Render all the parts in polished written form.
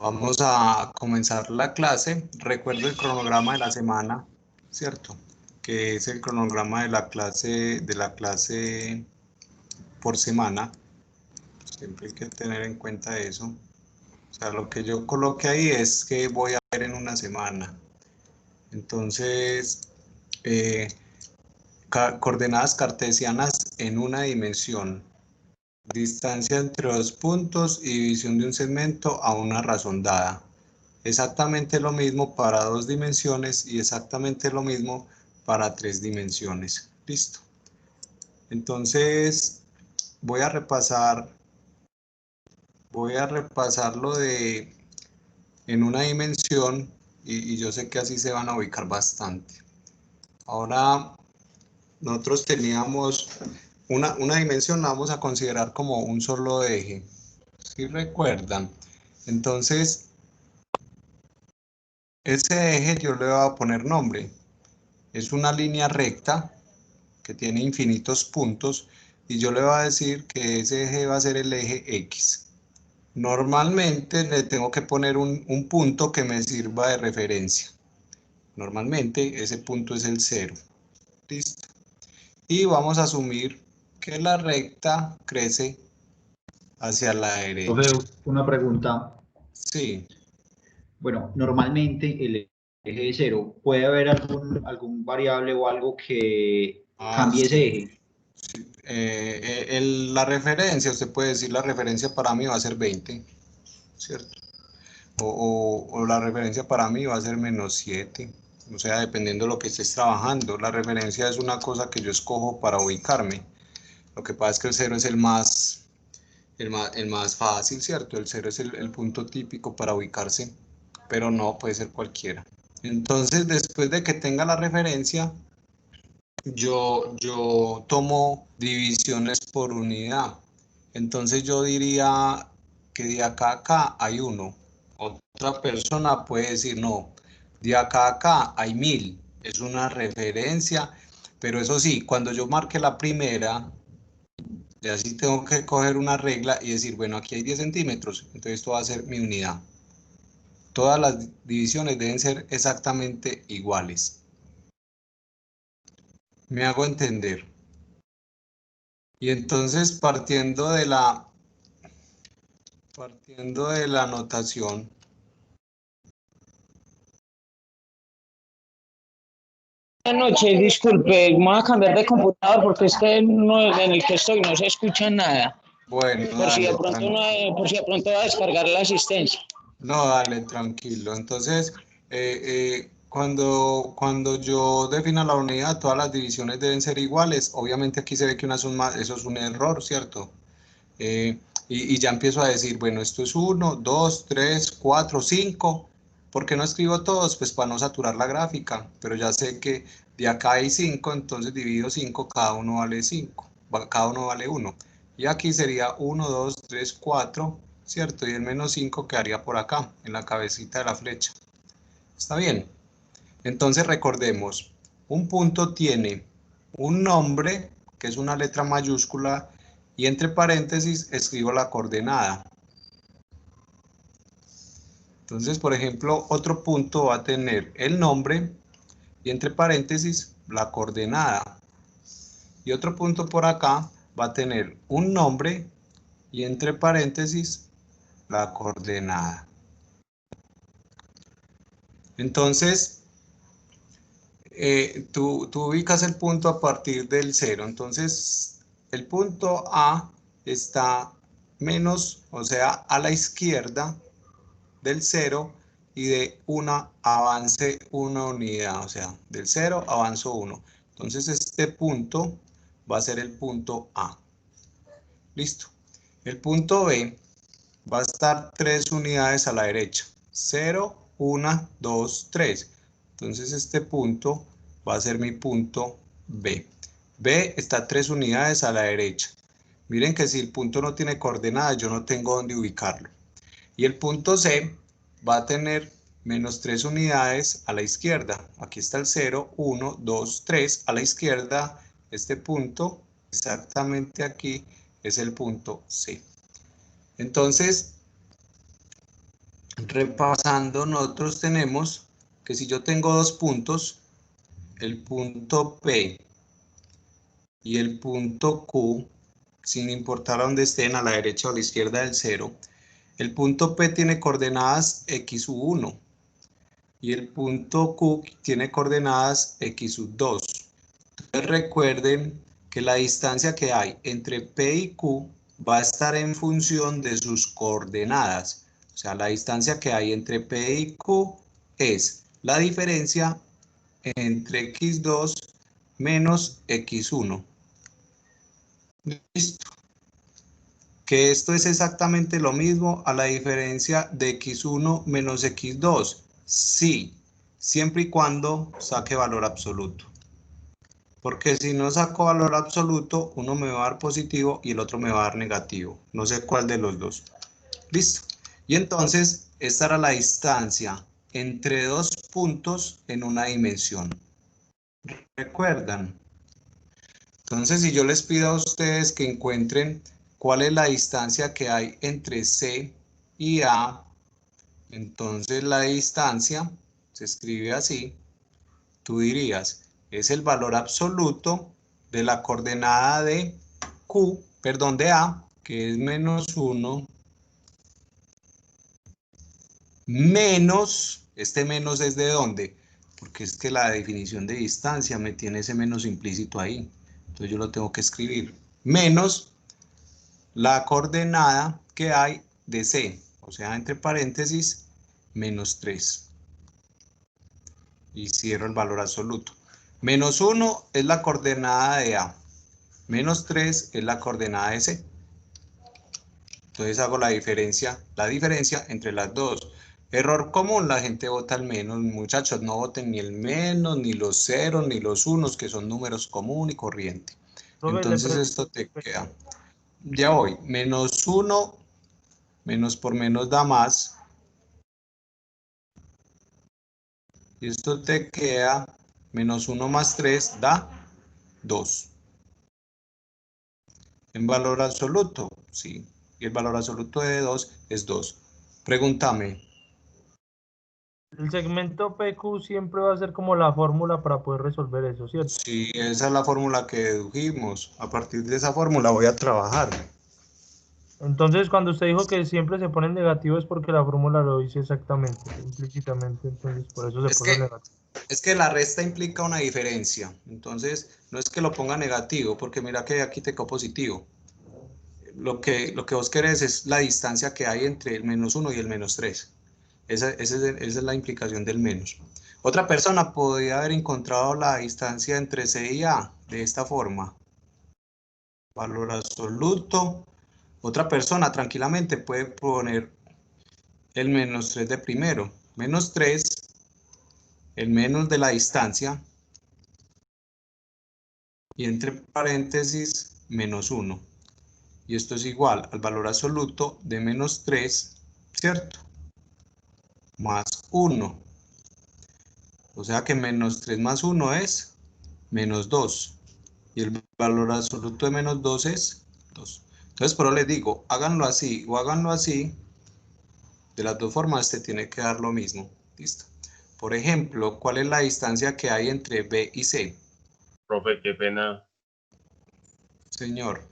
Vamos a comenzar la clase. Recuerdo el cronograma de la semana, ¿cierto? Que es el cronograma de la clase por semana. Siempre hay que tener en cuenta eso. O sea, lo que yo coloque ahí es que voy a ver en una semana. Entonces, coordenadas cartesianas en una dimensión. Distancia entre dos puntos y división de un segmento a una razón dada. Exactamente lo mismo para dos dimensiones y exactamente lo mismo para tres dimensiones. Listo. Entonces, voy a repasar lo de en una dimensión y yo sé que así se van a ubicar bastante. Ahora, nosotros teníamos una dimensión, la vamos a considerar como un solo eje. ¿Sí recuerdan? Entonces, ese eje yo le voy a poner nombre. Es una línea recta que tiene infinitos puntos y yo le voy a decir que ese eje va a ser el eje X. Normalmente le tengo que poner un punto que me sirva de referencia. Normalmente ese punto es el 0. Listo. Y vamos a asumir que la recta crece hacia la derecha. Profe, una pregunta. Sí. Bueno, normalmente el eje de 0, ¿puede haber algún variable o algo que cambie ese Sí. eje? La referencia, usted puede decir la referencia para mí va a ser 20, ¿cierto? O la referencia para mí va a ser -7, o sea, dependiendo de lo que estés trabajando. La referencia es una cosa que yo escojo para ubicarme. Lo que pasa es que el 0 es el más fácil, ¿cierto? El 0 es el punto típico para ubicarse, pero no, puede ser cualquiera. Entonces, después de que tenga la referencia, yo tomo divisiones por unidad. Entonces yo diría que de acá a acá hay 1. Otra persona puede decir, no, de acá a acá hay 1000. Es una referencia, pero eso sí, cuando yo marque la primera, ya sí tengo que coger una regla y decir, bueno, aquí hay 10 centímetros, entonces esto va a ser mi unidad. Todas las divisiones deben ser exactamente iguales. Me hago entender. Y entonces partiendo de la notación, Buenas noches, disculpe, me voy a cambiar de computador porque es que en el que estoy no se escucha nada. bueno, Por si de dale, pronto tranquilo. por si de pronto va a descargar la asistencia. No, dale, tranquilo. Entonces, cuando yo defina la unidad, todas las divisiones deben ser iguales. Obviamente aquí se ve que unas son más, eso es un error, ¿cierto? Y ya empiezo a decir, bueno, esto es 1, 2, 3, 4, 5. ¿Por qué no escribo todos? Pues para no saturar la gráfica, pero ya sé que de acá hay 5, entonces divido 5, cada uno vale 5, cada uno vale 1. Y aquí sería 1, 2, 3, 4, ¿cierto? Y el -5 quedaría por acá, en la cabecita de la flecha. ¿Está bien? Entonces recordemos, un punto tiene un nombre, que es una letra mayúscula, y entre paréntesis escribo la coordenada. Entonces, por ejemplo, otro punto va a tener el nombre y entre paréntesis la coordenada. Y otro punto por acá va a tener un nombre y entre paréntesis la coordenada. Entonces, tú ubicas el punto a partir del 0. Entonces, el punto A está menos, o sea, a la izquierda del 0 y de una avance una unidad, o sea, del 0 avanzo 1. Entonces, este punto va a ser el punto A. Listo. El punto B va a estar 3 unidades a la derecha. 0, 1, 2, 3. Entonces este punto va a ser mi punto B. B está 3 unidades a la derecha. Miren que si el punto no tiene coordenadas, yo no tengo dónde ubicarlo. Y el punto C va a tener menos 3 unidades a la izquierda. Aquí está el 0, 1, 2, 3 a la izquierda. Este punto, exactamente aquí, es el punto C. Entonces, repasando, nosotros tenemos que si yo tengo dos puntos, el punto P y el punto Q, sin importar a dónde estén, a la derecha o a la izquierda del cero, el punto P tiene coordenadas x1 y el punto Q tiene coordenadas x2. Entonces recuerden que la distancia que hay entre P y Q va a estar en función de sus coordenadas. O sea, la distancia que hay entre P y Q es la diferencia entre x2 menos x1. Listo. Que esto es exactamente lo mismo a la diferencia de x1 menos x2. Sí, siempre y cuando saque valor absoluto. Porque si no saco valor absoluto, uno me va a dar positivo y el otro me va a dar negativo. No sé cuál de los dos. Listo. Y entonces, esta era la distancia entre dos puntos en una dimensión. ¿Recuerdan? Entonces, si yo les pido a ustedes que encuentren cuál es la distancia que hay entre C y A, entonces la distancia se escribe así. Tú dirías, es el valor absoluto de la coordenada de Q, perdón, de A, que es menos 1, menos, este menos es de dónde, porque es que la definición de distancia me tiene ese menos implícito ahí, entonces yo lo tengo que escribir, menos la coordenada que hay de C, o sea, entre paréntesis, menos 3. Y cierro el valor absoluto. Menos 1 es la coordenada de A. Menos 3 es la coordenada de C. Entonces hago la diferencia entre las dos. Error común, la gente vota el menos. Muchachos, no voten ni el menos, ni los ceros, ni los unos, que son números común y corriente. Entonces esto te queda. Ya voy. Menos 1, menos por menos da más. Y esto te queda menos 1 más 3 da 2. En valor absoluto, sí. Y el valor absoluto de 2 es 2. Pregúntame. El segmento PQ siempre va a ser como la fórmula para poder resolver eso, ¿cierto? Sí, esa es la fórmula que dedujimos. A partir de esa fórmula voy a trabajar. Entonces, cuando usted dijo que siempre se ponen negativos es porque la fórmula lo dice exactamente, implícitamente, entonces por eso se Es puso que, negativo. es que la resta implica una diferencia. Entonces, no es que lo ponga negativo, porque mira que aquí te quedó positivo. Lo que vos querés es la distancia que hay entre el menos 1 y el menos 3. Esa es la implicación del menos. Otra persona podría haber encontrado la distancia entre C y A de esta forma. Valor absoluto. Otra persona tranquilamente puede poner el menos 3 de primero. Menos 3, el menos de la distancia, y entre paréntesis, menos 1. Y esto es igual al valor absoluto de menos 3, ¿cierto? Más 1. O sea que menos 3 más 1 es menos 2. Y el valor absoluto de menos 2 es 2. Entonces, por eso les digo, háganlo así o háganlo así. De las dos formas te tiene que dar lo mismo. Listo. Por ejemplo, ¿cuál es la distancia que hay entre B y C? Profe, qué pena. Señor.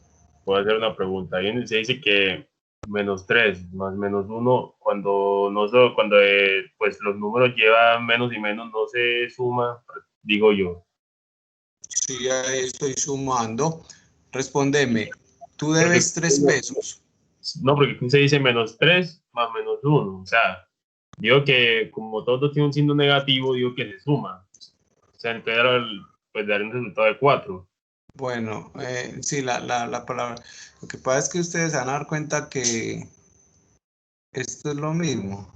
Puedo hacer una pregunta. Ahí se dice que menos 3 más menos 1, cuando, no so, cuando pues los números llevan menos y menos, no se suma, digo yo. Sí, ahí estoy sumando. Respóndeme. Tú debes 3 pesos. No, porque aquí se dice menos 3 más menos 1. O sea, digo que como todo tiene un signo negativo, digo que se suma. O sea, entonces pues dar un resultado de 4. Bueno, sí, la palabra. Lo que pasa es que ustedes se van a dar cuenta que esto es lo mismo.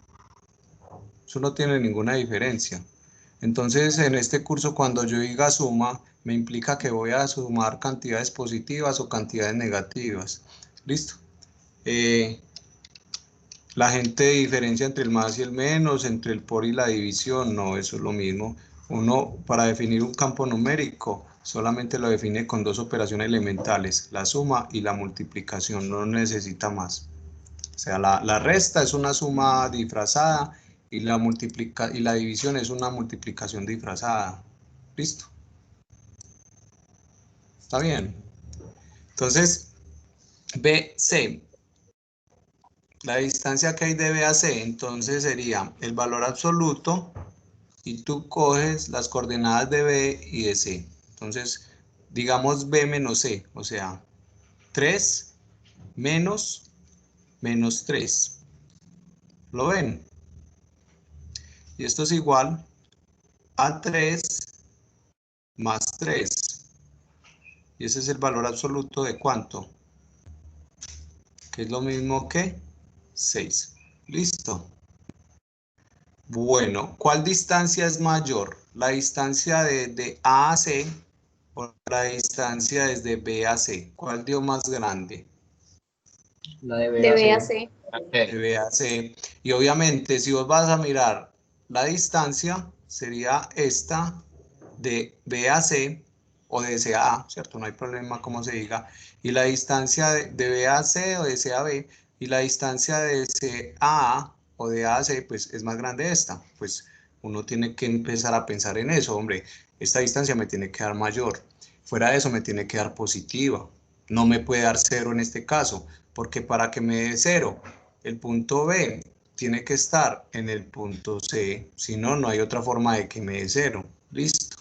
Eso no tiene ninguna diferencia. Entonces, en este curso, cuando yo diga suma, me implica que voy a sumar cantidades positivas o cantidades negativas. ¿Listo? La gente diferencia entre el más y el menos, entre el por y la división. No, eso es lo mismo. Uno, para definir un campo numérico, solamente lo define con dos operaciones elementales, la suma y la multiplicación. No necesita más. O sea, la resta es una suma disfrazada y la división es una multiplicación disfrazada. ¿Listo? ¿Está bien? Entonces, BC, la distancia que hay de B a C, entonces sería el valor absoluto y tú coges las coordenadas de B y de C. Entonces, digamos B menos C, o sea, 3 menos 3. ¿Lo ven? Y esto es igual a 3 más 3. Y ese es el valor absoluto de ¿cuánto? Que es lo mismo que 6. ¿Listo? Bueno, ¿cuál distancia es mayor? ¿La distancia de A a C o la distancia desde B a C? ¿Cuál dio más grande? La de De B a C. C. De B a C. Y obviamente, si vos vas a mirar la distancia, sería esta de B a C o de C a A, ¿cierto? No hay problema como se diga. Y la distancia de B a C o de C a B, y la distancia de C a A o de A a C, pues es más grande esta. Pues uno tiene que empezar a pensar en eso, hombre. Esta distancia me tiene que dar mayor. Fuera de eso me tiene que dar positiva. No me puede dar 0 en este caso, porque para que me dé 0, el punto B tiene que estar en el punto C, si no, no hay otra forma de que me dé 0. Listo.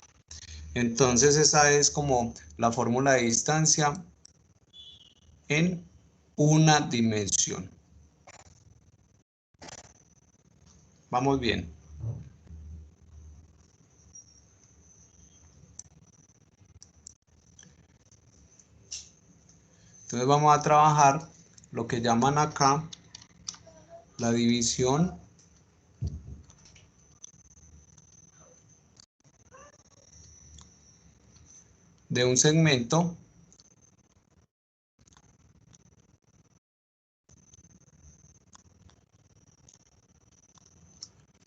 Entonces esa es como la fórmula de distancia en una dimensión. Vamos bien. Entonces vamos a trabajar lo que llaman acá la división de un segmento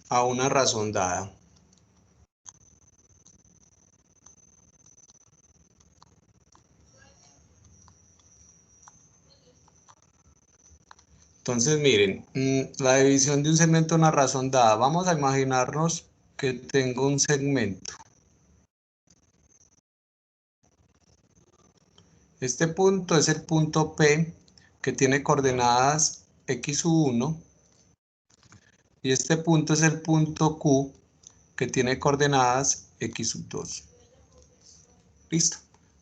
a una razón dada. Entonces miren, la división de un segmento a una razón dada. Vamos a imaginarnos que tengo un segmento. Este punto es el punto P que tiene coordenadas x1 y este punto es el punto Q que tiene coordenadas x2. Listo.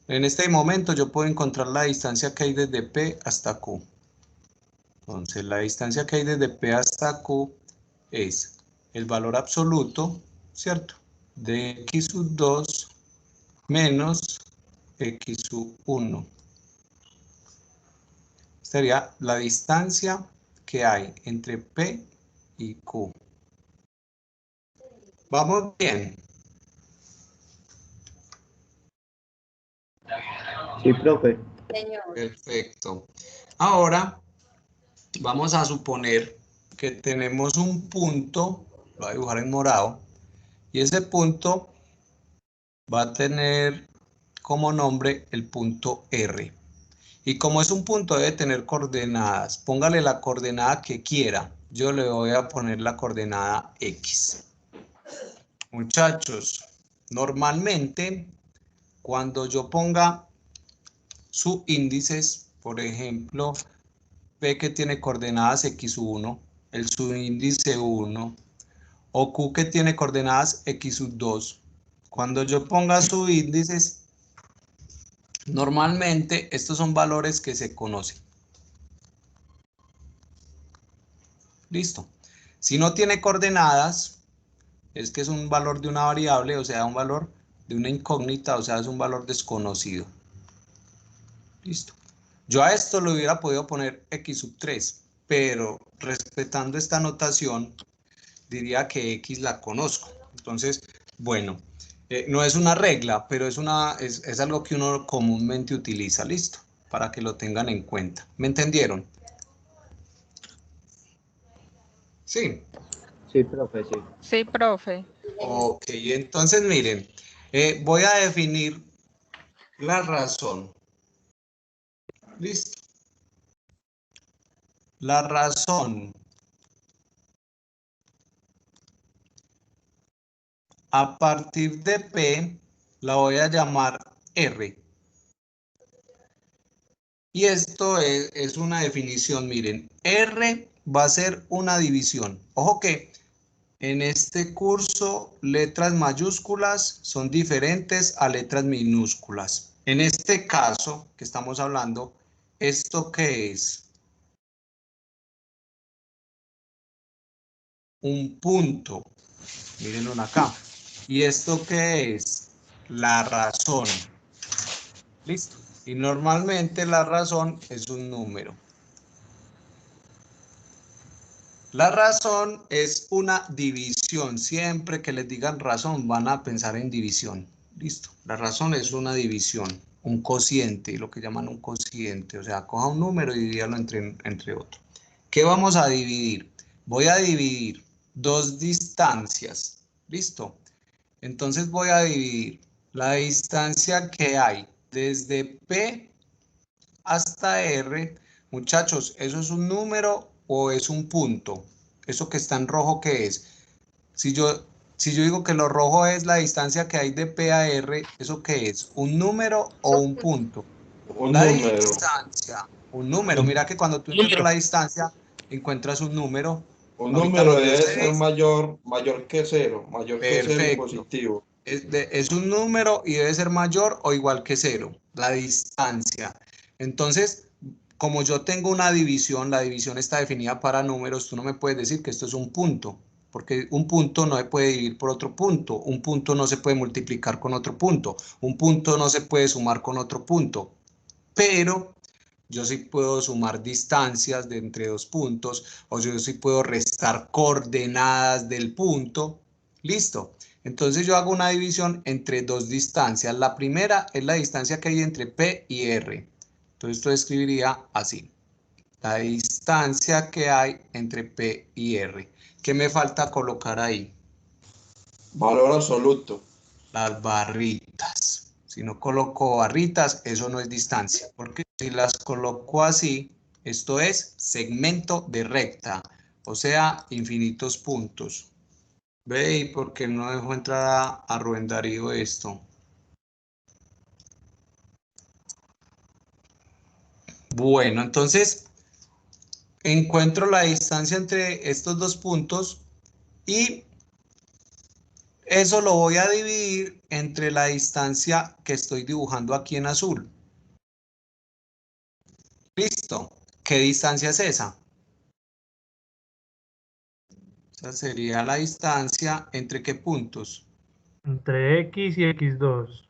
En este momento yo puedo encontrar la distancia que hay desde P hasta Q. Entonces la distancia que hay desde P hasta Q es el valor absoluto, ¿cierto? De x2 menos x1. Sería la distancia que hay entre P y Q. ¿Vamos bien? Sí, profe. Señor. Perfecto. Ahora vamos a suponer que tenemos un punto, lo voy a dibujar en morado, y ese punto va a tener como nombre el punto R. Y como es un punto, debe tener coordenadas. Póngale la coordenada que quiera. Yo le voy a poner la coordenada X. Muchachos, normalmente cuando yo ponga subíndices, por ejemplo, P que tiene coordenadas X1, el subíndice 1, o Q que tiene coordenadas X2, cuando yo ponga subíndices, normalmente estos son valores que se conocen. Listo. Si no tiene coordenadas, es que es un valor de una variable, o sea, un valor de una incógnita, o sea, es un valor desconocido. Listo. Yo a esto le hubiera podido poner x3, pero respetando esta notación, diría que x la conozco. Entonces, bueno, no es una regla, pero es algo que uno comúnmente utiliza. Listo, para que lo tengan en cuenta. ¿Me entendieron? Sí. Sí, profe, sí. Sí, profe. Ok, entonces miren, voy a definir la razón. Listo. La razón a partir de P la voy a llamar R. Y esto es una definición, miren, R va a ser una división. Ojo que en este curso letras mayúsculas son diferentes a letras minúsculas. En este caso que estamos hablando, ¿esto qué es? Un punto. Mírenlo acá. ¿Y esto qué es? La razón. Listo. Y normalmente la razón es un número. La razón es una división. Siempre que les digan razón van a pensar en división. Listo. La razón es una división, un cociente, lo que llaman un cociente. O sea, coja un número y divídalo entre otro. ¿Qué vamos a dividir? Voy a dividir dos distancias. Listo. Entonces voy a dividir la distancia que hay desde P hasta R. Muchachos, ¿eso es un número o es un punto? Eso que está en rojo, ¿qué es? Si yo digo que lo rojo es la distancia que hay de P a R, ¿eso qué es? ¿Un número o un punto? La distancia, un número. Mira que cuando tú encuentras la distancia, encuentras un número. Un Ahorita número nos dio debe ser 6. mayor que cero, mayor que cero y Perfecto. positivo. Es un número y debe ser mayor o igual que 0, la distancia. Entonces, como yo tengo una división, la división está definida para números, tú no me puedes decir que esto es un punto, porque un punto no se puede dividir por otro punto, un punto no se puede multiplicar con otro punto, un punto no se puede sumar con otro punto, pero yo sí puedo sumar distancias de entre dos puntos, o yo sí puedo restar coordenadas del punto. Listo. Entonces yo hago una división entre dos distancias. La primera es la distancia que hay entre P y R. Entonces esto escribiría así. La distancia que hay entre P y R. ¿Qué me falta colocar ahí? Valor absoluto. Las barritas. Si no coloco barritas, eso no es distancia. Porque si las coloco así, esto es segmento de recta. O sea, infinitos puntos. Ve, ¿y por qué no dejo entrar a Rubén Darío esto? Bueno, entonces encuentro la distancia entre estos dos puntos y eso lo voy a dividir entre la distancia que estoy dibujando aquí en azul. Listo. ¿Qué distancia es esa? Esa sería la distancia entre qué puntos. Entre X y X2.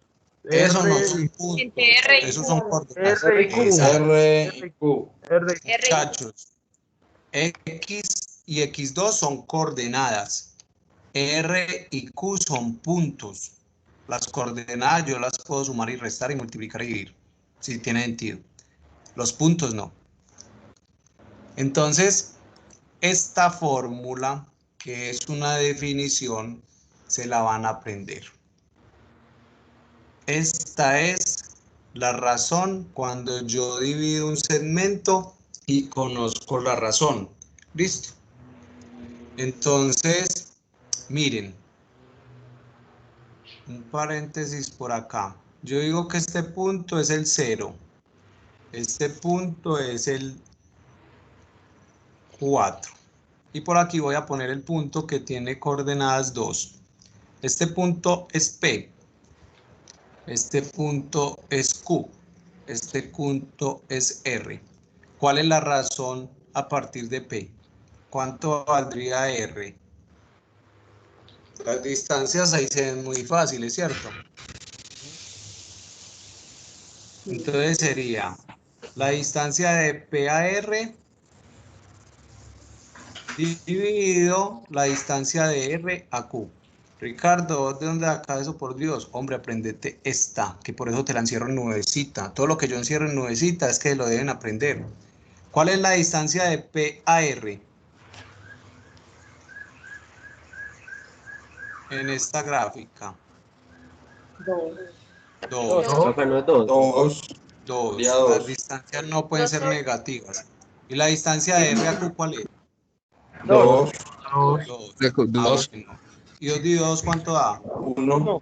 Eso no R son puntos. Entre R y Esos son coordenadas. R y Q. Exacto. R y Q. R. Muchachos, X y X2 son coordenadas. R y Q son puntos. Las coordenadas yo las puedo sumar y restar y multiplicar y dividir. Si tiene sentido. Los puntos no. Entonces, esta fórmula, que es una definición, se la van a aprender. Esta es la razón cuando yo divido un segmento y conozco la razón. ¿Listo? Entonces, miren, un paréntesis por acá. Yo digo que este punto es el 0. Este punto es el 4. Y por aquí voy a poner el punto que tiene coordenadas 2. Este punto es P. Este punto es Q. Este punto es R. ¿Cuál es la razón a partir de P? ¿Cuánto valdría R? Las distancias ahí se ven muy fáciles, ¿cierto? Entonces sería la distancia de P a R dividido la distancia de R a Q. Ricardo, ¿de dónde acá eso, por Dios? Hombre, aprendete esta, que por eso te la encierro en nubecita. Todo lo que yo encierro en nubecita es que lo deben aprender. ¿Cuál es la distancia de P a R? En esta gráfica. 2. Dos. 2. Sería Las 2. distancias no pueden ser negativas. ¿Y la distancia de R a Q cuál es? 2, 2. 2. Dos. Bueno. ¿Y 2 dividido 2 cuánto da? 1.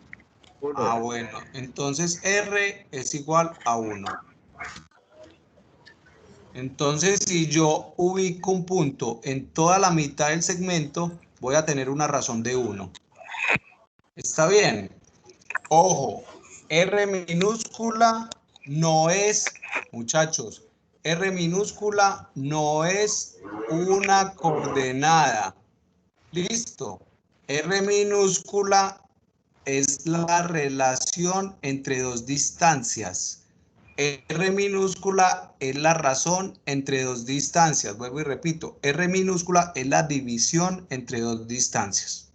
Ah, bueno. Entonces R es igual a 1. Entonces, si yo ubico un punto en toda la mitad del segmento, voy a tener una razón de 1. ¿Está bien? Ojo, R minúscula no es, muchachos, R minúscula no es una coordenada. Listo. R minúscula es la relación entre dos distancias. R minúscula es la razón entre dos distancias. Vuelvo y repito, R minúscula es la división entre dos distancias.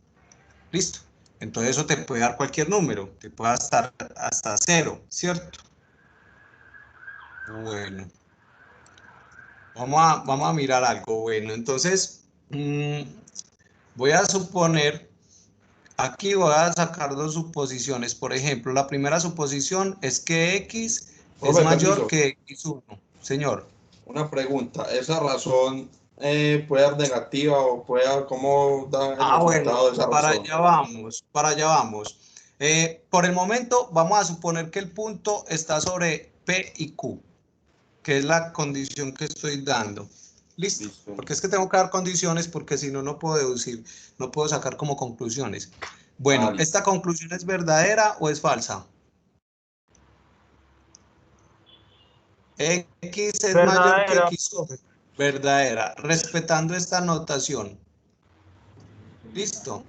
Listo. Entonces eso te puede dar cualquier número, te puede estar hasta 0, ¿cierto? Bueno. Vamos a mirar algo. Bueno, entonces voy a suponer, aquí voy a sacar dos suposiciones. Por ejemplo, la primera suposición es que X es Profe, mayor permiso. que X1. Señor. Una pregunta. ¿Esa razón puede ser negativa o puede, cómo da el resultado Bueno, de esa para razón? allá vamos, para allá vamos. Por el momento vamos a suponer que el punto está sobre P y Q, que es la condición que estoy dando. ¿Listo? Listo. Porque es que tengo que dar condiciones porque si no, no puedo deducir, no puedo sacar como conclusiones. Bueno, listo. ¿esta conclusión es verdadera o es falsa? X es mayor que Verdadera. X. Verdadera, respetando esta notación. ¿Listo?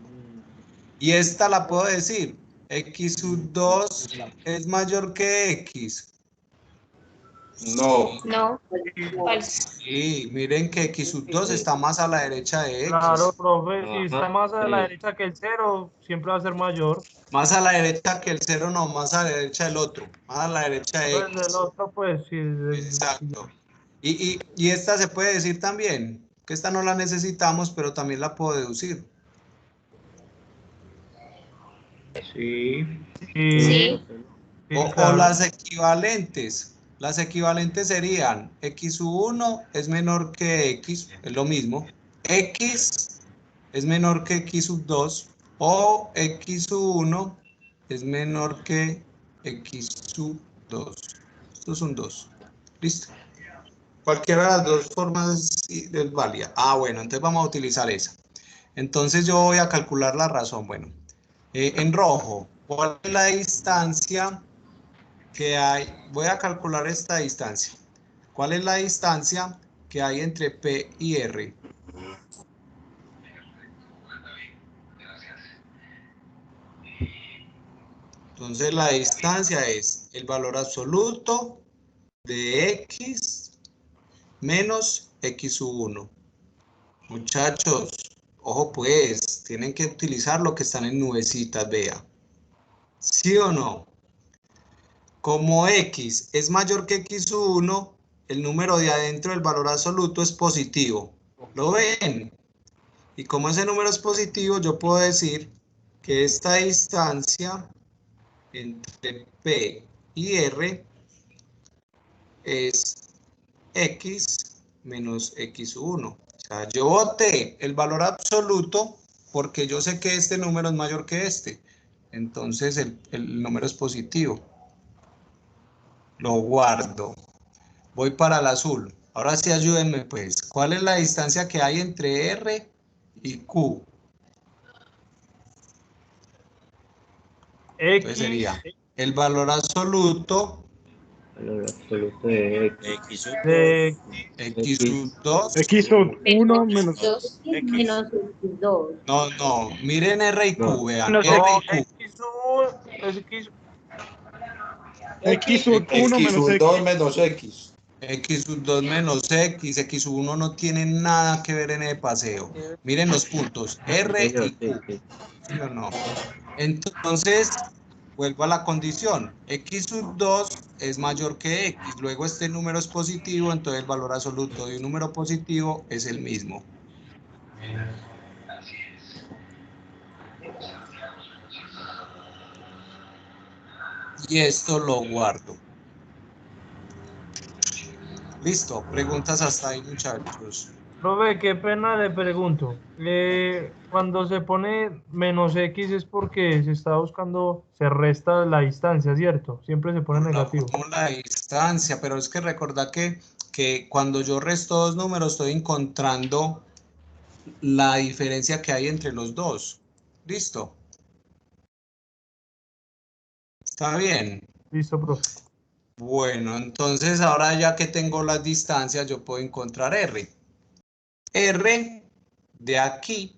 Y esta la puedo decir, X sub 2 es mayor que X. No. No, falso. Sí, miren que X sub 2 está más a la derecha de Claro, X. profe, si está Ajá. más a la Sí. derecha que el 0, siempre va a ser mayor. Más a la derecha que el 0, no, más a la derecha del otro. Más a la derecha de Pues X. del otro, pues sí. Exacto. Y esta se puede decir también, que esta no la necesitamos, pero también la puedo deducir. Sí. Sí, Sí. sí, O claro. las equivalentes. Las equivalentes serían X1 es menor que X, es lo mismo. X es menor que X sub 2 o X1 es menor que X sub 2. Estos son dos. Listo. Cualquiera de las dos formas es válida. Ah, bueno, entonces vamos a utilizar esa. Entonces yo voy a calcular la razón. Bueno, en rojo, ¿cuál es la distancia que hay? Voy a calcular esta distancia. ¿Cuál es la distancia que hay entre P y R? Entonces la distancia es el valor absoluto de X menos X1. Muchachos, ojo pues, tienen que utilizar lo que están en nubecitas, vea. ¿Sí o no? Como X es mayor que X1, el número de adentro del valor absoluto es positivo. ¿Lo ven? Y como ese número es positivo, yo puedo decir que esta distancia entre P y R es X menos X1. O sea, yo boté el valor absoluto porque yo sé que este número es mayor que este. Entonces el número es positivo. Lo guardo. Voy para el azul. Ahora sí ayúdenme pues. ¿Cuál es la distancia que hay entre R y Q? Entonces sería el valor absoluto Valor absoluto de X sub de X sub 2. X sub 1 menos 2 X. menos 2. No. Miren R y Q, vean. no, R y Q. X sub 1 X menos sub X. 2 menos X. X sub 2 menos X, X sub 1 no tiene nada que ver en el paseo. Miren los puntos, R y Q. ¿Sí o no? Entonces, vuelvo a la condición. X sub 2 es mayor que X. Luego este número es positivo, entonces el valor absoluto de un número positivo es el mismo. Y esto lo guardo. Listo, preguntas hasta ahí, muchachos. Profe, qué pena le pregunto. Cuando se pone menos X es porque se está buscando, se resta la distancia, ¿cierto? Siempre se pone Por la negativo. fórmula de distancia, pero es que recordad que cuando yo resto dos números estoy encontrando la diferencia que hay entre los dos. ¿Listo? ¿Está bien? Listo, profe. Bueno, entonces ahora ya que tengo las distancias, yo puedo encontrar R. R de aquí,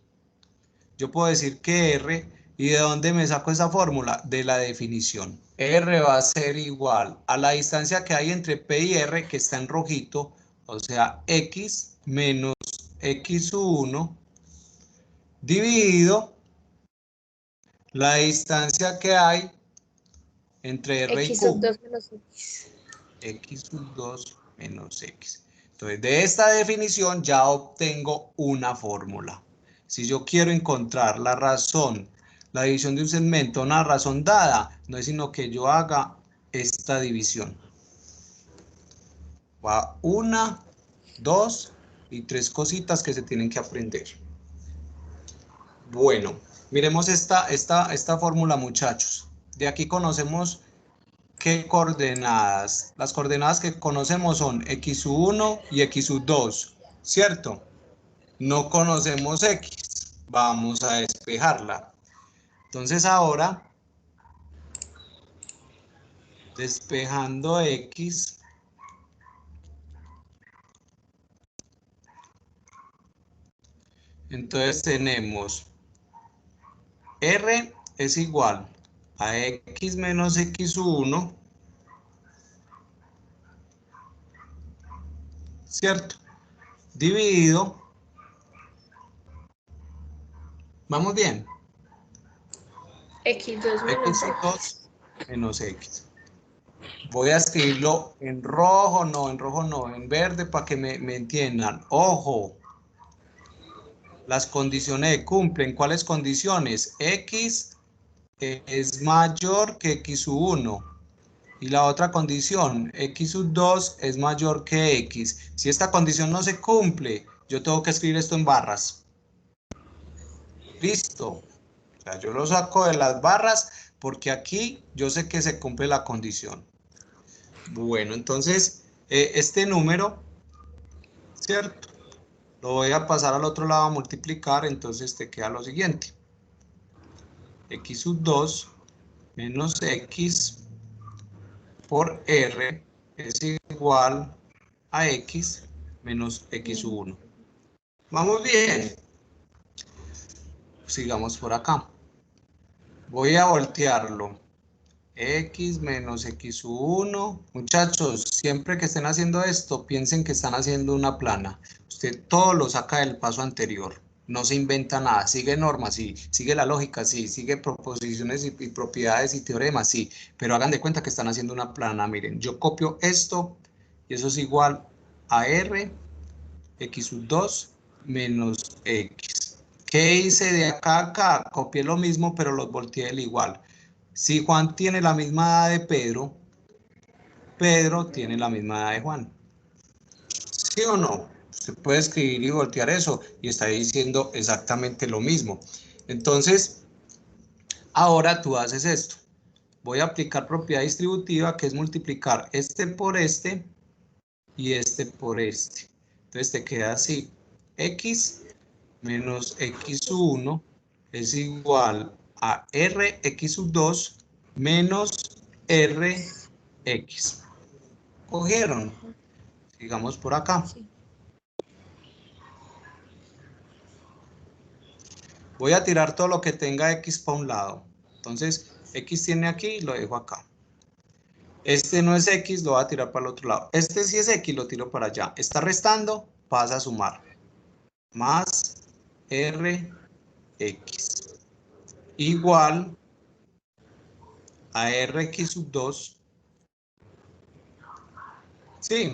yo puedo decir que R, ¿y de dónde me saco esa fórmula? De la definición. R va a ser igual a la distancia que hay entre P y R, que está en rojito, o sea, X menos X1 dividido la distancia que hay entre R y X Q. sub 2 menos X. X sub 2 menos X. Entonces, de esta definición ya obtengo una fórmula. Si yo quiero encontrar la razón, la división de un segmento, una razón dada, no es sino que yo haga esta división. Va una, dos y tres cositas que se tienen que aprender. Bueno, miremos esta fórmula, muchachos. De aquí conocemos ¿qué coordenadas? Las coordenadas que conocemos son x1 y x2, ¿cierto? No conocemos x. Vamos a despejarla. Entonces ahora, despejando x, entonces tenemos r es igual a x menos x1, ¿cierto? Dividido, ¿vamos bien? X2 menos X. x2 menos x. Voy a escribirlo en rojo no, en verde para que me entiendan. Ojo, las condiciones cumplen. ¿Cuáles condiciones? X es mayor que x1. Y la otra condición, x2 es mayor que x. Si esta condición no se cumple, yo tengo que escribir esto en barras. Listo. O sea, yo lo saco de las barras porque aquí yo sé que se cumple la condición. Bueno, entonces, este número, ¿cierto? Lo voy a pasar al otro lado a multiplicar, entonces te queda lo siguiente. X sub 2 menos X por R es igual a X menos X sub 1. Vamos bien. Sigamos por acá. Voy a voltearlo. X menos X sub 1. Muchachos, siempre que estén haciendo esto, piensen que están haciendo una plana. Usted todo lo saca del paso anterior. No se inventa nada. Sigue normas, sí. Sigue la lógica, sí. Sigue proposiciones y propiedades y teoremas, sí. Pero hagan de cuenta que están haciendo una plana. Miren, yo copio esto y eso es igual a R, X sub 2 menos X. ¿Qué hice de acá a acá? Copié lo mismo, pero los volteé del igual. Si Juan tiene la misma edad de Pedro, Pedro tiene la misma edad de Juan. ¿Sí o no? Usted puede escribir y voltear eso y está diciendo exactamente lo mismo. Entonces, ahora tú haces esto. Voy a aplicar propiedad distributiva, que es multiplicar este por este y este por este. Entonces te queda así. X menos x1 es igual a rx2 menos rx. ¿Cogieron? Sigamos por acá. Sí. Voy a tirar todo lo que tenga x para un lado. Entonces, x tiene aquí, lo dejo acá. Este no es x, lo voy a tirar para el otro lado. Este sí es x, lo tiro para allá. Está restando, pasa a sumar. Más rx igual a rx sub 2. Sí.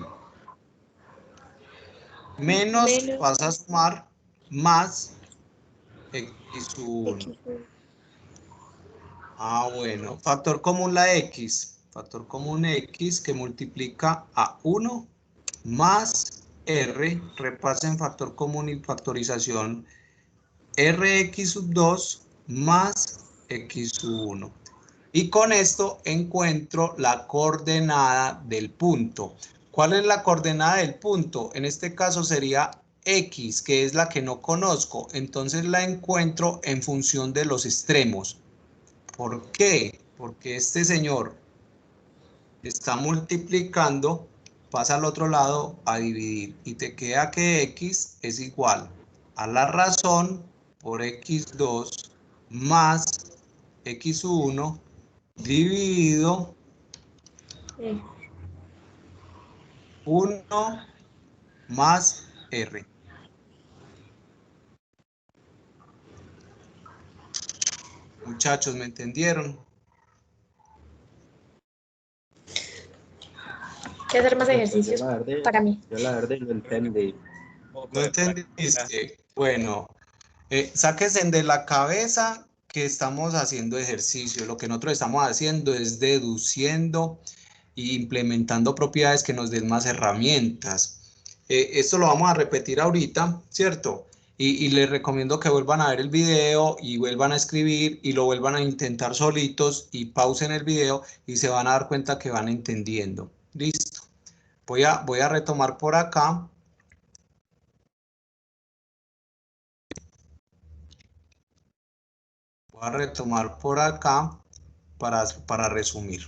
Menos pasa a sumar más x sub 1. Ah, bueno. Factor común la x. Factor común x que multiplica a 1 más R, repasen factor común y factorización, Rx sub 2 más X sub 1. Y con esto encuentro la coordenada del punto. ¿Cuál es la coordenada del punto? En este caso sería X, que es la que no conozco. Entonces la encuentro en función de los extremos. ¿Por qué? Porque este señor está multiplicando, pasa al otro lado a dividir. Y te queda que X es igual a la razón por X2 más X1 dividido 1 más R. Muchachos, ¿me entendieron? Hay que hacer más ejercicios para mí. Yo la verdad no entendí. ¿No entendiste? Bueno, sáquense de la cabeza que estamos haciendo ejercicio. Lo que nosotros estamos haciendo es deduciendo e implementando propiedades que nos den más herramientas. Esto lo vamos a repetir ahorita, ¿cierto? Y les recomiendo que vuelvan a ver el video y vuelvan a escribir y lo vuelvan a intentar solitos y pausen el video y se van a dar cuenta que van entendiendo. Listo. Voy a retomar por acá. Voy a retomar por acá para resumir.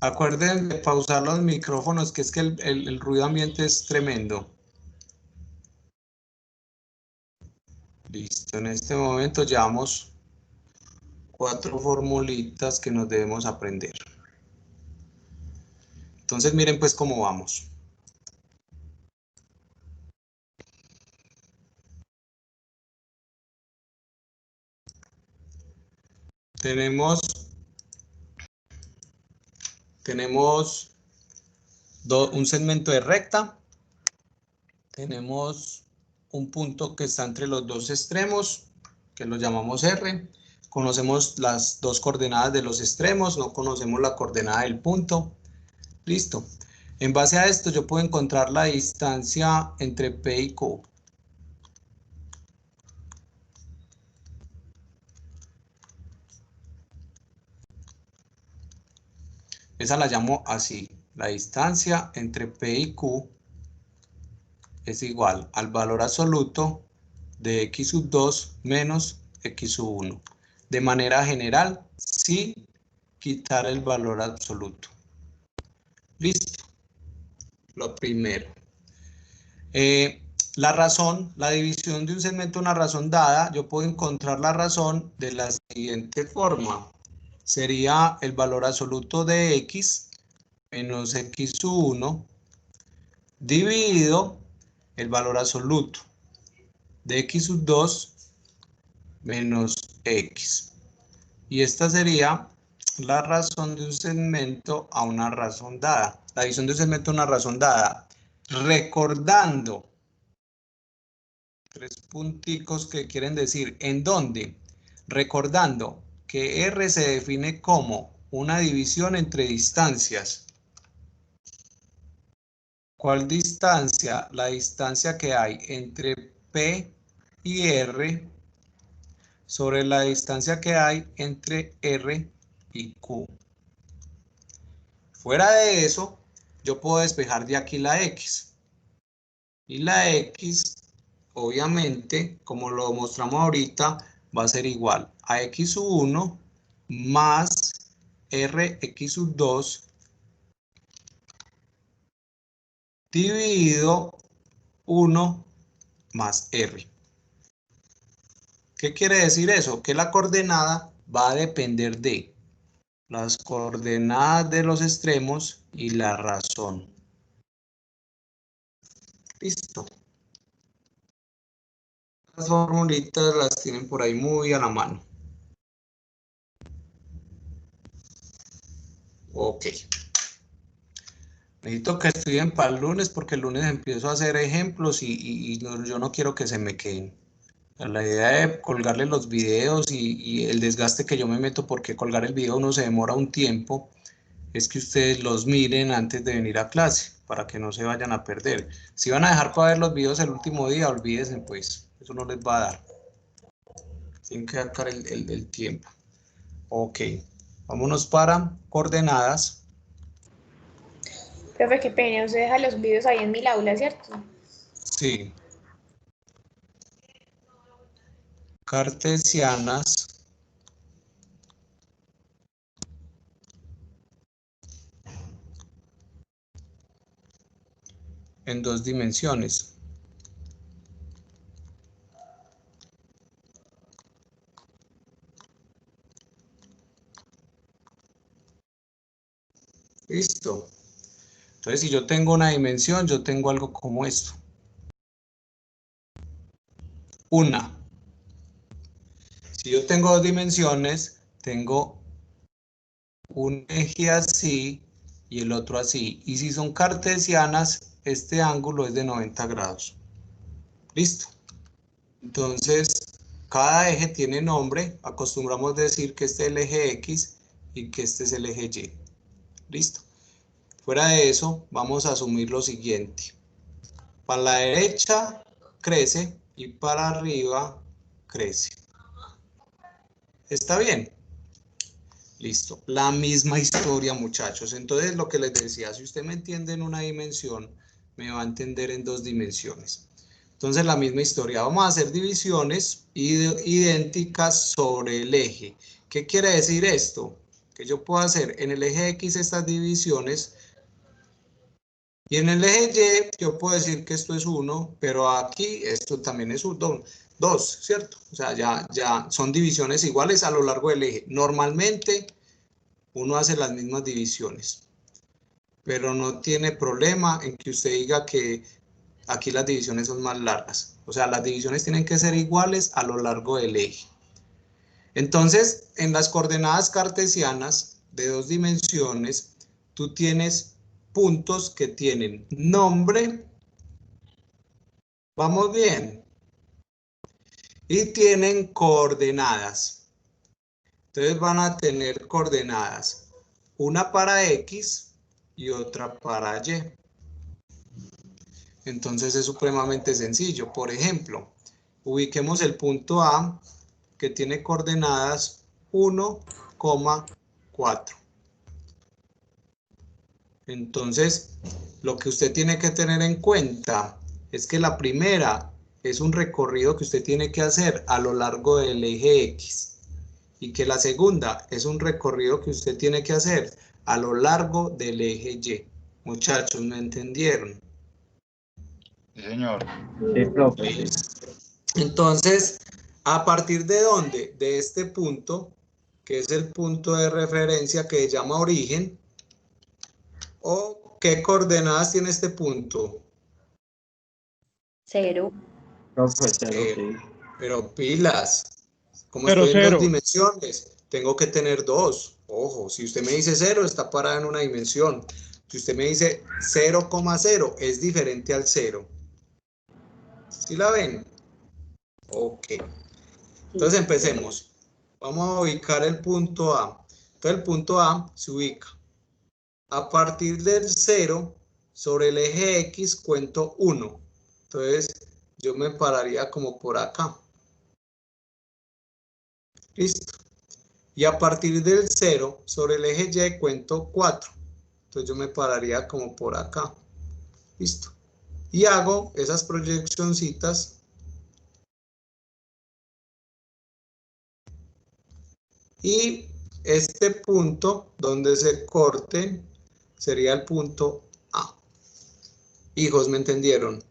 Acuérdense de pausar los micrófonos, que es que el ruido ambiente es tremendo. Listo, en este momento llevamos 4 formulitas que nos debemos aprender. Entonces miren pues cómo vamos. Tenemos un segmento de recta. Tenemos un punto que está entre los dos extremos, que lo llamamos R. Conocemos las dos coordenadas de los extremos, no conocemos la coordenada del punto. Listo. En base a esto yo puedo encontrar la distancia entre P y Q. Esa la llamo así. La distancia entre P y Q es igual al valor absoluto de X sub 2 menos X sub 1. De manera general, sin quitar el valor absoluto. Listo. Lo primero. La razón, la división de un segmento a una razón dada, yo puedo encontrar la razón de la siguiente forma. Sería el valor absoluto de X menos X sub 1 dividido el valor absoluto de X sub 2 menos X. Y esta sería la razón de un segmento a una razón dada. La división de un segmento a una razón dada. Recordando 3 punticos que quieren decir ¿en dónde? Recordando que R se define como una división entre distancias. ¿Cuál distancia? La distancia que hay entre P y R sobre la distancia que hay entre R y Q. Fuera de eso, yo puedo despejar de aquí la X. Y la X, obviamente, como lo mostramos ahorita, va a ser igual a X sub 1 más Rx sub 2 dividido 1 más R. ¿Qué quiere decir eso? Que la coordenada va a depender de las coordenadas de los extremos y la razón. Listo. Las formulitas las tienen por ahí muy a la mano. Ok. Necesito que estudien para el lunes porque el lunes empiezo a hacer ejemplos y yo no quiero que se me queden. La idea de colgarle los videos y el desgaste que yo me meto porque colgar el video uno se demora un tiempo, es que ustedes los miren antes de venir a clase, para que no se vayan a perder. Si van a dejar para ver los videos el último día, olvídense pues, eso no les va a dar. Tienen que sacar el tiempo. Ok, vámonos para coordenadas. Profe, qué pena, usted deja los videos ahí en mi aula, ¿cierto? Sí. Cartesianas. En 2 dimensiones. Listo. Entonces, si yo tengo una dimensión, yo tengo algo como esto. Una. Si yo tengo 2 dimensiones, tengo un eje así y el otro así. Y si son cartesianas, este ángulo es de 90 grados. Listo. Entonces, cada eje tiene nombre. Acostumbramos decir que este es el eje X y que este es el eje Y. Listo. Fuera de eso, vamos a asumir lo siguiente. Para la derecha crece y para arriba crece. ¿Está bien? Listo. La misma historia, muchachos. Entonces, lo que les decía, si usted me entiende en una dimensión, me va a entender en 2 dimensiones. Entonces, la misma historia. Vamos a hacer divisiones idénticas sobre el eje. ¿Qué quiere decir esto? Que yo puedo hacer en el eje X estas divisiones y en el eje Y yo puedo decir que esto es 1, pero aquí esto también es 2, ¿cierto? O sea, ya son divisiones iguales a lo largo del eje. Normalmente uno hace las mismas divisiones, pero no tiene problema en que usted diga que aquí las divisiones son más largas. O sea, las divisiones tienen que ser iguales a lo largo del eje. Entonces, en las coordenadas cartesianas de 2 dimensiones, tú tienes puntos que tienen nombre, vamos bien, y tienen coordenadas. Entonces van a tener coordenadas, una para X y otra para Y. Entonces es supremamente sencillo. Por ejemplo, ubiquemos el punto A que tiene coordenadas 1,4. Entonces, lo que usted tiene que tener en cuenta es que la primera es un recorrido que usted tiene que hacer a lo largo del eje X y que la segunda es un recorrido que usted tiene que hacer a lo largo del eje Y. Muchachos, ¿me entendieron? Sí, señor. Sí, profe. Entonces, ¿a partir de dónde? De este punto, que es el punto de referencia que se llama origen. ¿O qué coordenadas tiene este punto? 0. Profe, Cero. Pero pilas, como Pero estoy en 2 cero. dimensiones, tengo que tener 2. Ojo, si usted me dice 0, está parada en una dimensión. Si usted me dice 0,0, es diferente al 0. ¿Sí la ven? Ok. Entonces empecemos. Vamos a ubicar el punto A. Entonces el punto A se ubica. A partir del 0, sobre el eje X cuento 1. Entonces yo me pararía como por acá. Listo. Y a partir del 0, sobre el eje Y cuento 4. Entonces yo me pararía como por acá. Listo. Y hago esas proyeccioncitas. Y este punto donde se corte sería el punto A. Hijos, ¿me entendieron?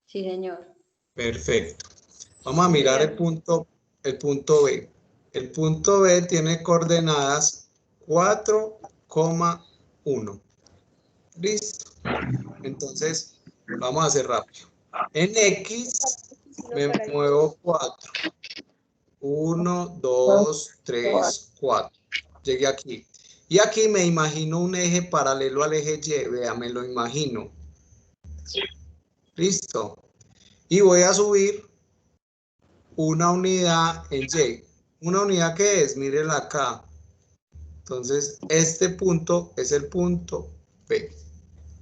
Sí, señor. Perfecto. Vamos a mirar el punto B. El punto B tiene coordenadas 4,1. Listo. Entonces, vamos a hacer rápido. En X me muevo 4. 1, 2, 3, 4. Llegué aquí. Y aquí me imagino un eje paralelo al eje Y. Vea, me lo imagino. Listo. Y voy a subir una unidad en Y. ¿Una unidad qué es? Mírenla acá. Entonces, este punto es el punto P.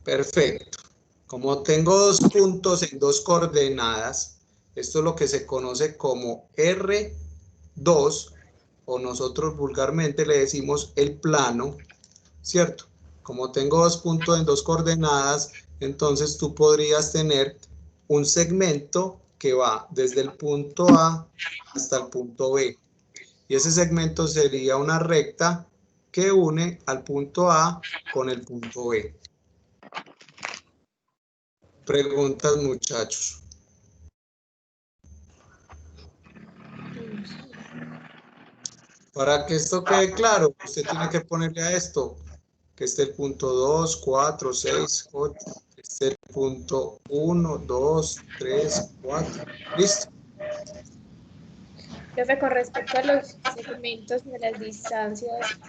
Perfecto. Como tengo dos puntos en dos coordenadas, esto es lo que se conoce como R2, o nosotros vulgarmente le decimos el plano, ¿cierto? Como tengo dos puntos en dos coordenadas, entonces tú podrías tener un segmento que va desde el punto A hasta el punto B. Y ese segmento sería una recta que une al punto A con el punto B. Preguntas, muchachos. Para que esto quede claro, usted tiene que ponerle a esto que esté el punto 2, 4, 6, 8, este el punto 1, 2, 3, 4. ¿Listo? Profe, con respecto a los segmentos de las distancias,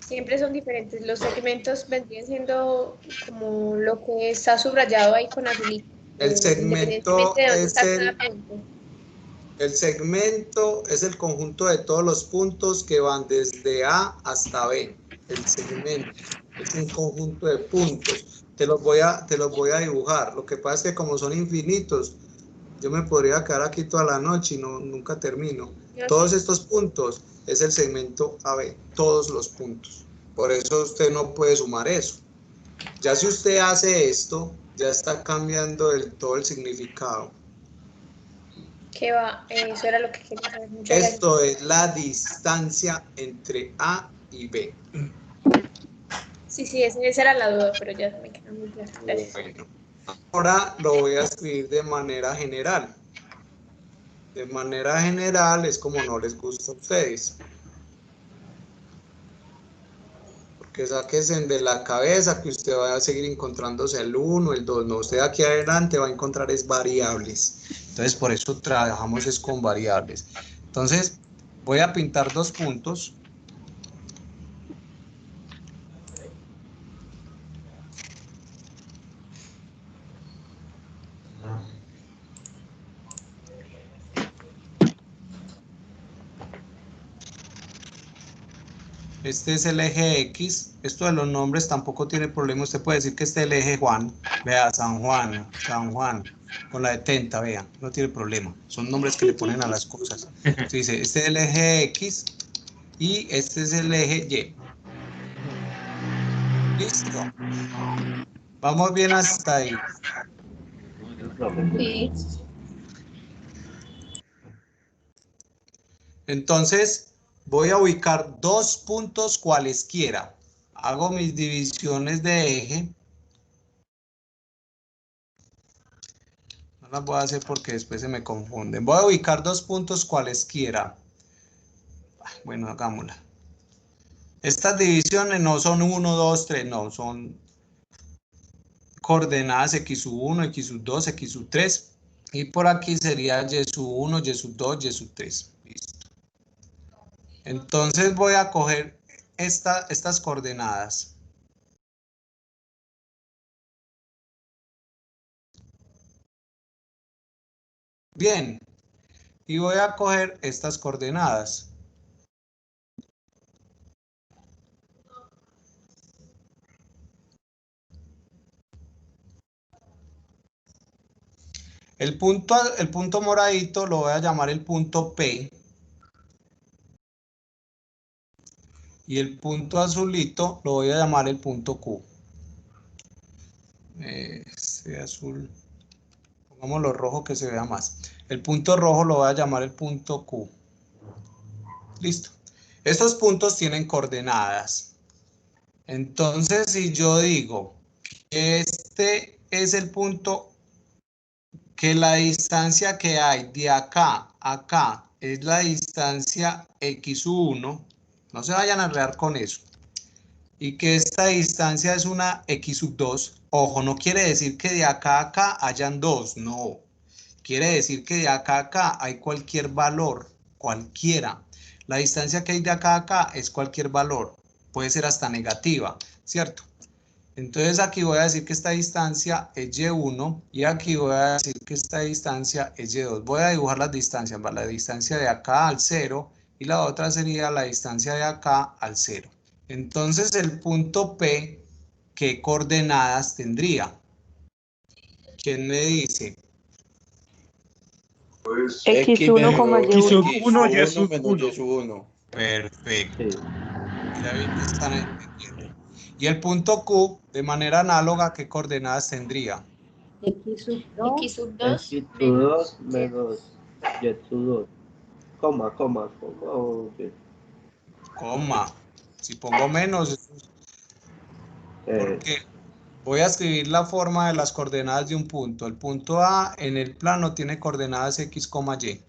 siempre son diferentes. Los segmentos vendrían siendo como lo que está subrayado ahí con azulito, El segmento independientemente de dónde es está cada punto. el segmento es el conjunto de todos los puntos que van desde A hasta B. El segmento es un conjunto de puntos. Te los voy a dibujar. Lo que pasa es que como son infinitos, yo me podría quedar aquí toda la noche y nunca termino. Todos estos puntos es el segmento AB, todos los puntos. Por eso usted no puede sumar eso. Ya si usted hace esto, ya está cambiando todo el significado. ¿Qué va? Eso era lo que quería saber. Muchas Esto es la distancia entre A y B. gracias. Sí, esa era la duda, pero ya me quedó muy claro. Gracias. Bueno, ahora lo voy a escribir de manera general. De manera general es como no les gusta a ustedes. Porque sáquense de la cabeza que usted va a seguir encontrándose el 1, el 2. No, usted aquí adelante va a encontrar es variables. Entonces, por eso trabajamos es con variables. Entonces, voy a pintar dos puntos. Este es el eje X. Esto de los nombres tampoco tiene problema. Usted puede decir que este es el eje Juan. Vea, San Juan, San Juan. Con la de Tenta, vean. No tiene problema. Son nombres que le ponen a las cosas. Entonces dice, este es el eje X y este es el eje Y. Listo. Vamos bien hasta ahí. Sí. Entonces, voy a ubicar dos puntos cualesquiera. Hago mis divisiones de eje. No las voy a hacer porque después se me confunden. Voy a ubicar dos puntos cualesquiera. Bueno, hagámosla. Estas divisiones no son 1, 2, 3, no, son coordenadas x1, x2, x3. Y por aquí sería y1, y2, y3. Listo. Entonces voy a coger estas coordenadas. Bien. Y voy a coger estas coordenadas. El punto moradito lo voy a llamar el punto P. Y el punto azulito lo voy a llamar el punto Q. Este azul, pongámoslo rojo que se vea más. El punto rojo lo voy a llamar el punto Q. Listo. Estos puntos tienen coordenadas. Entonces, si yo digo que este es el punto, que la distancia que hay de acá a acá es la distancia x1, no se vayan a enredar con eso, y que esta distancia es una x2, ojo, no quiere decir que de acá a acá hayan dos, no, quiere decir que de acá a acá hay cualquier valor, cualquiera. La distancia que hay de acá a acá es cualquier valor, puede ser hasta negativa, ¿cierto? Entonces aquí voy a decir que esta distancia es Y1 y aquí voy a decir que esta distancia es Y2. Voy a dibujar las distancias, ¿va? La distancia de acá al 0 y la otra sería la distancia de acá al 0. Entonces el punto P, ¿qué coordenadas tendría? ¿Quién me dice? Pues X1, Y1. X1, Y sub menos 1. Y1. Perfecto. Sí. Ya vi que están entendiendo. Y el punto Q, de manera análoga, ¿qué coordenadas tendría? X sub 2. X sub 2 X2 menos menos Y2. Coma, ok. Coma. Si pongo menos, porque voy a escribir la forma de las coordenadas de un punto. El punto A en el plano tiene coordenadas X, Y.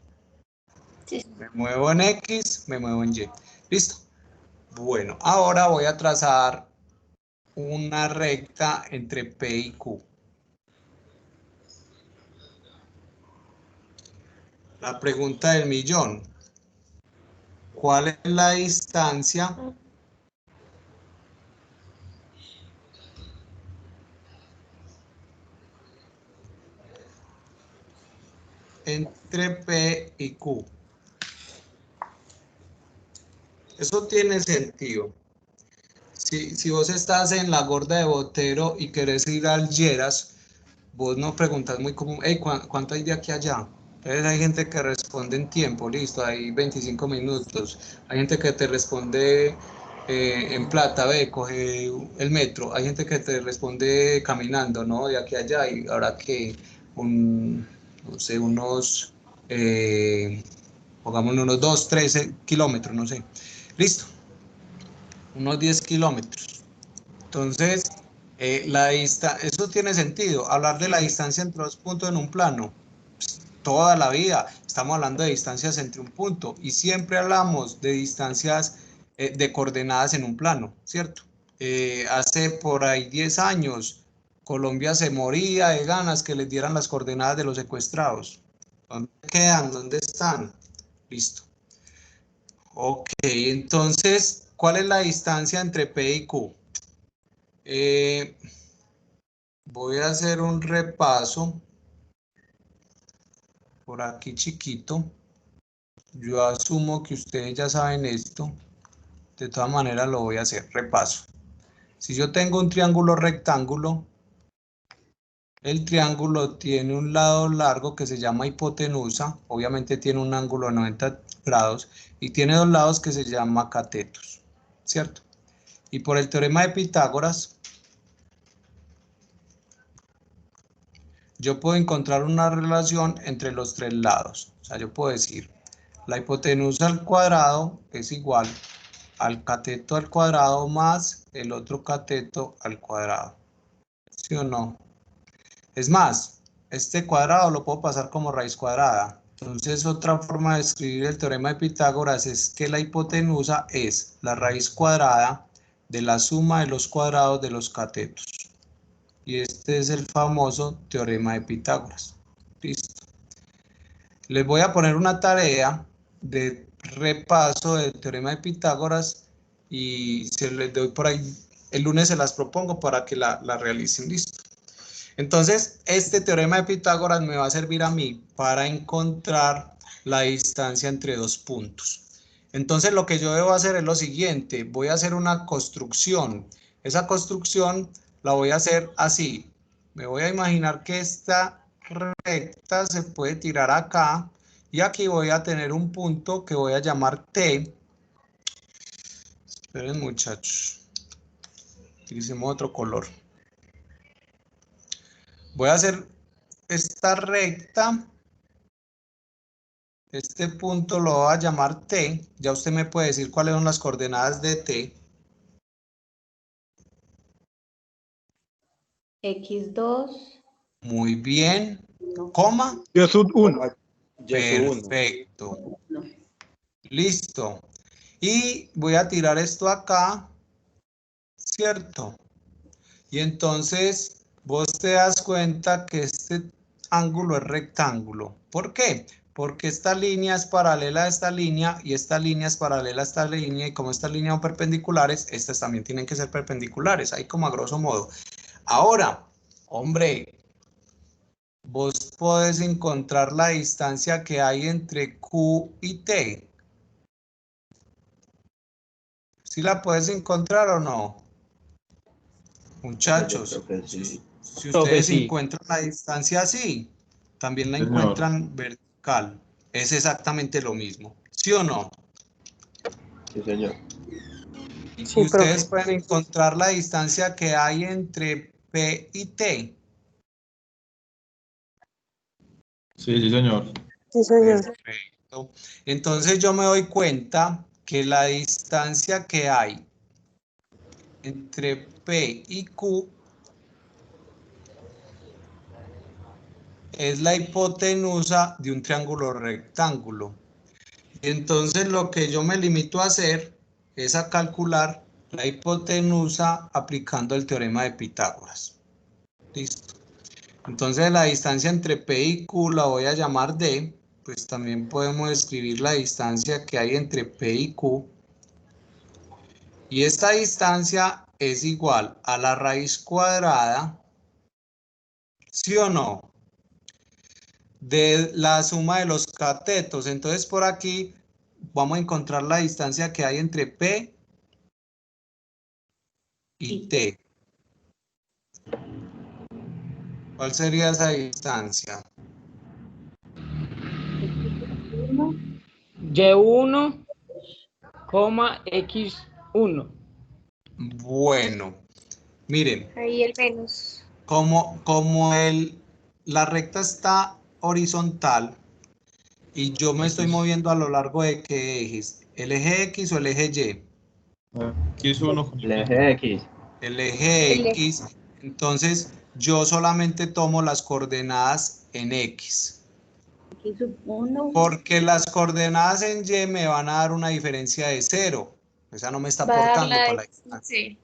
Sí. Me muevo en X, me muevo en Y. ¿Listo? Bueno, ahora voy a trazar una recta entre P y Q. La pregunta del millón. ¿Cuál es la distancia entre P y Q? Eso tiene sentido. Si vos estás en la Gorda de Botero y querés ir al Lleras, vos no preguntas muy común, hey, ¿cuánto hay de aquí a allá? Entonces hay gente que responde en tiempo, listo, hay 25 minutos. Hay gente que te responde en plata, ve, coge el metro. Hay gente que te responde caminando, ¿no? De aquí a allá, y ahora que no sé, pongámosle unos 2, 13 kilómetros, no sé. Listo, unos 10 kilómetros. Entonces, eso tiene sentido. Hablar de la distancia entre dos puntos en un plano, pues, toda la vida estamos hablando de distancias entre un punto y siempre hablamos de distancias de coordenadas en un plano, ¿cierto? Hace por ahí 10 años, Colombia se moría de ganas que les dieran las coordenadas de los secuestrados. ¿Dónde quedan? ¿Dónde están? Listo. Ok, entonces, ¿cuál es la distancia entre P y Q? Voy a hacer un repaso por aquí chiquito. Yo asumo que ustedes ya saben esto. De todas maneras lo voy a hacer. Repaso. Si yo tengo un triángulo rectángulo, el triángulo tiene un lado largo que se llama hipotenusa. Obviamente tiene un ángulo de 90 grados. Y tiene dos lados que se llaman catetos. ¿Cierto? Y por el teorema de Pitágoras, yo puedo encontrar una relación entre los tres lados. O sea, yo puedo decir, la hipotenusa al cuadrado es igual al cateto al cuadrado más el otro cateto al cuadrado. ¿Sí o no? Es más, este cuadrado lo puedo pasar como raíz cuadrada. Entonces, otra forma de escribir el teorema de Pitágoras es que la hipotenusa es la raíz cuadrada de la suma de los cuadrados de los catetos. Y este es el famoso teorema de Pitágoras. Listo. Les voy a poner una tarea de repaso del teorema de Pitágoras y se les doy por ahí, el lunes se las propongo para que la realicen. Listo. Entonces, este teorema de Pitágoras me va a servir a mí para encontrar la distancia entre dos puntos. Entonces, lo que yo debo hacer es lo siguiente. Voy a hacer una construcción. Esa construcción la voy a hacer así. Me voy a imaginar que esta recta se puede tirar acá y aquí voy a tener un punto que voy a llamar T. Esperen, muchachos. Utilicemos otro color. Voy a hacer esta recta. Este punto lo voy a llamar T. Ya usted me puede decir cuáles son las coordenadas de T. X2. Muy bien. Coma. Y sub 1. Perfecto. Listo. Y voy a tirar esto acá. ¿Cierto? Y entonces vos te das cuenta que este ángulo es rectángulo. ¿Por qué? Porque esta línea es paralela a esta línea y esta línea es paralela a esta línea y como estas líneas son perpendiculares, estas también tienen que ser perpendiculares, ahí como a grosso modo. Ahora, hombre, vos podés encontrar la distancia que hay entre Q y T. ¿Sí la puedes encontrar o no? Muchachos, Yo creo que sí. si Profe, ustedes sí. encuentran la distancia así, también la Señor. encuentran vertical. Es exactamente lo mismo. ¿Sí o no? Sí, señor. Y Sí, ustedes profe. pueden encontrar la distancia que hay entre P y T. Sí, sí, señor. Sí, señor. Perfecto. Entonces yo me doy cuenta que la distancia que hay entre P y Q es la hipotenusa de un triángulo rectángulo. Entonces lo que yo me limito a hacer es a calcular la hipotenusa aplicando el teorema de Pitágoras. Listo. Entonces la distancia entre P y Q la voy a llamar D, pues también podemos escribir la distancia que hay entre P y Q. Y esta distancia es igual a la raíz cuadrada, ¿sí o no?, de la suma de los catetos. Entonces por aquí vamos a encontrar la distancia que hay entre P y T. ¿Cuál sería esa distancia? Y1, X1. Bueno, miren, Ahí el menos. como la recta está horizontal y yo me estoy moviendo a lo largo de qué ejes, el eje X o el eje Y. X1 con El eje X. El eje El eje. X, entonces yo solamente tomo las coordenadas en X. X1. Porque las coordenadas en Y me van a dar una diferencia de 0. Esa no me está Va a dar aportando la para la distancia. sí.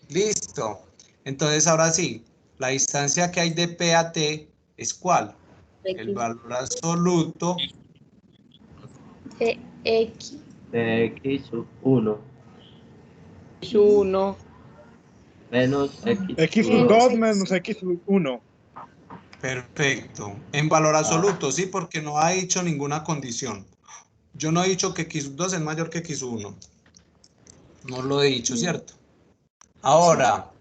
Listo. Entonces ahora sí, la distancia que hay de P a T es ¿cuál? El valor absoluto De X. De X1 X1. menos X sub X1. 2 menos X sub 1. perfecto. En valor absoluto, sí, porque no ha dicho ninguna condición. Yo no he dicho que X2 es mayor que X1. No lo he dicho, ¿cierto? Ahora,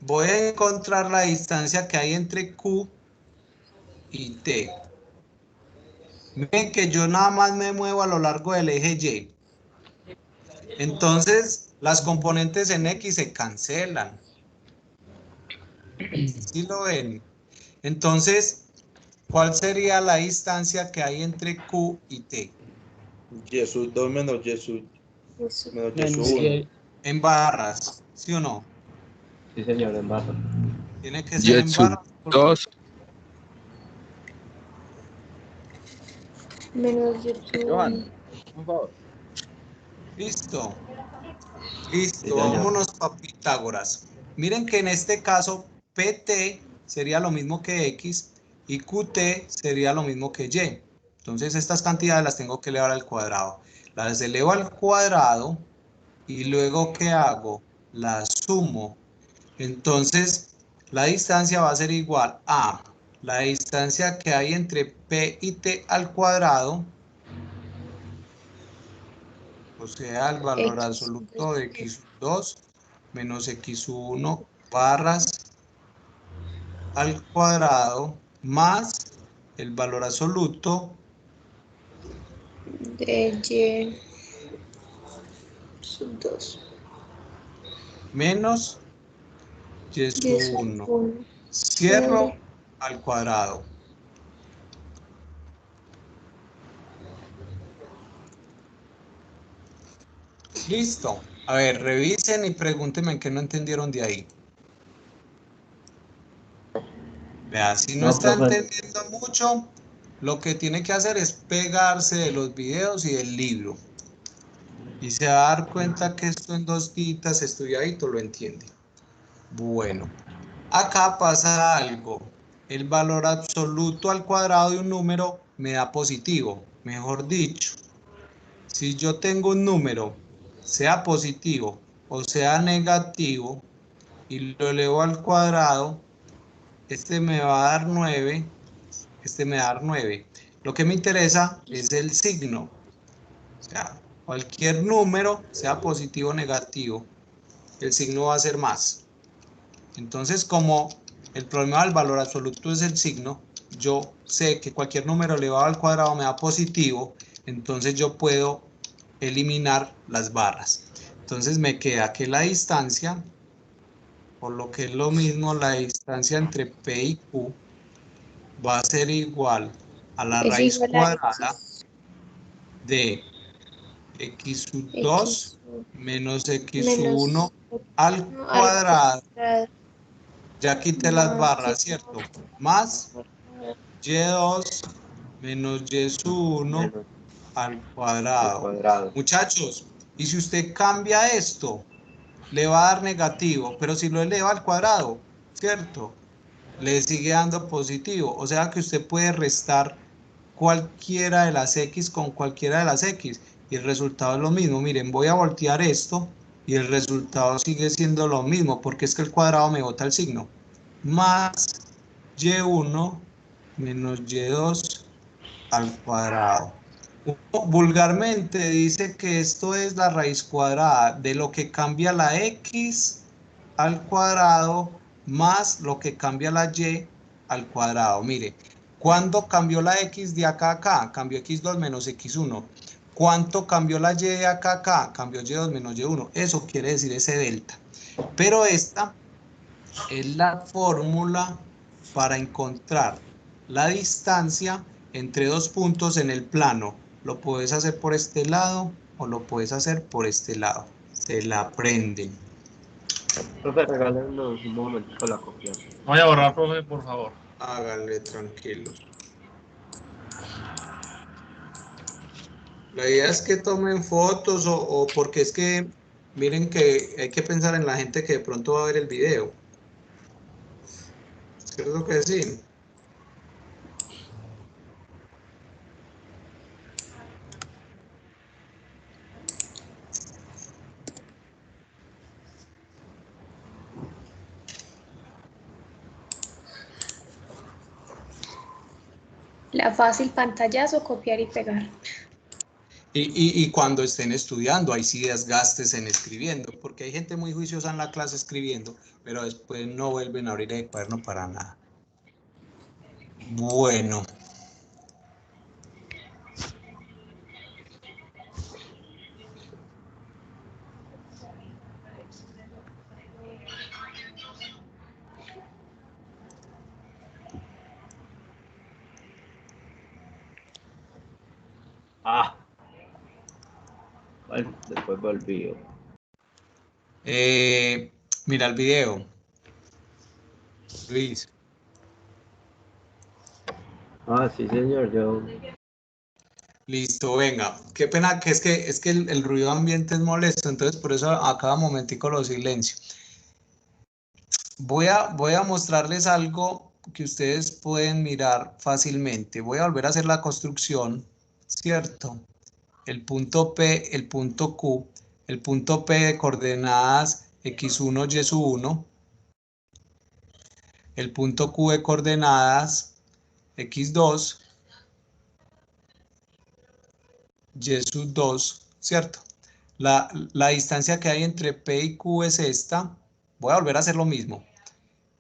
voy a encontrar la distancia que hay entre Q y T. Miren que yo nada más me muevo a lo largo del eje Y. Entonces, las componentes en X se cancelan. ¿Sí lo ven? Entonces, ¿cuál sería la distancia que hay entre Q y T? Y sub 2 menos Y sub Eso. menos Y Menos sub 1. Y. En barras, ¿sí o no? Sí, señor, en barra. Tiene que ser en barras. Menos Y sub Johan, por favor. Listo. Sí, Listo, señor. vámonos a Pitágoras. Miren que en este caso PT sería lo mismo que X y QT sería lo mismo que Y. Entonces estas cantidades las tengo que elevar al cuadrado. Las elevo al cuadrado y luego ¿qué hago? Las sumo. Entonces la distancia va a ser igual a la distancia que hay entre P y T al cuadrado, o sea, el valor X. absoluto de X2 menos X1 barras al cuadrado más el valor absoluto De Y sub 2. menos Y Y sub sub 1. 1. Cierro al cuadrado. Listo. A ver, revisen y pregúntenme en qué no entendieron de ahí. Vea, si no No, está profe. entendiendo mucho, lo que tiene que hacer es pegarse de los videos y del libro. Y se va a dar cuenta que esto en 2 días estudiadito lo entiende. Bueno, acá pasa algo. el valor absoluto al cuadrado de un número me da positivo. Mejor dicho, si yo tengo un número, sea positivo o sea negativo, y lo elevo al cuadrado, este me va a dar 9, este me va a dar 9. Lo que me interesa es el signo. O sea, cualquier número, sea positivo o negativo, el signo va a ser más. Entonces, como el problema del valor absoluto es el signo, yo sé que cualquier número elevado al cuadrado me da positivo, entonces yo puedo eliminar las barras. Entonces me queda que la distancia, por lo que es lo mismo, la distancia entre P y Q va a ser igual a la Es raíz igual a cuadrada X, de x sub 2 X menos x sub menos 1 al al cuadrado. cuadrado Ya quité las más barras, ¿cierto? Más y2 menos y sub 1 Menos al al cuadrado. cuadrado. Muchachos, y si usted cambia esto, le va a dar negativo, pero si lo eleva al cuadrado, ¿cierto? Le sigue dando positivo. O sea que usted puede restar cualquiera de las x con cualquiera de las x y el resultado es lo mismo. Miren, voy a voltear esto y el resultado sigue siendo lo mismo porque es que el cuadrado me bota el signo. Más y1 menos y2 al cuadrado. Vulgarmente dice que esto es la raíz cuadrada de lo que cambia la x al cuadrado más lo que cambia la y al cuadrado. Mire, ¿cuándo cambió la x de acá a acá? Cambió x2 menos x1. ¿Cuánto cambió la y de acá a acá? Cambió y2 menos y1. Eso quiere decir ese delta. Pero esta es la fórmula para encontrar la distancia entre dos puntos en el plano. Lo puedes hacer por este lado o lo puedes hacer por este lado. Se la aprenden. Profe, regálenos un momento la copia. Voy a borrar, profe, por favor. Háganle tranquilos. La idea es que tomen fotos o porque es que miren que hay que pensar en la gente que de pronto va a ver el video. ¿Cierto que sí? la fácil pantallazo, copiar y pegar. Y cuando estén estudiando, ahí sí desgastes en escribiendo, porque hay gente muy juiciosa en la clase escribiendo, pero después no vuelven a abrir el cuaderno para nada. Bueno. Ah. Bueno, después volví. Mira el video. Luis. Ah, sí, señor, yo. Listo, venga. Qué pena que es que el ruido ambiente es molesto, entonces por eso a cada momentico lo silencio. Voy a mostrarles algo que ustedes pueden mirar fácilmente. Voy a volver a hacer la construcción, ¿cierto? El punto P, el punto Q, el punto P de coordenadas x1, y sub 1, el punto Q de coordenadas x2, y sub 2, ¿cierto? La distancia que hay entre P y Q es esta. Voy a volver a hacer lo mismo.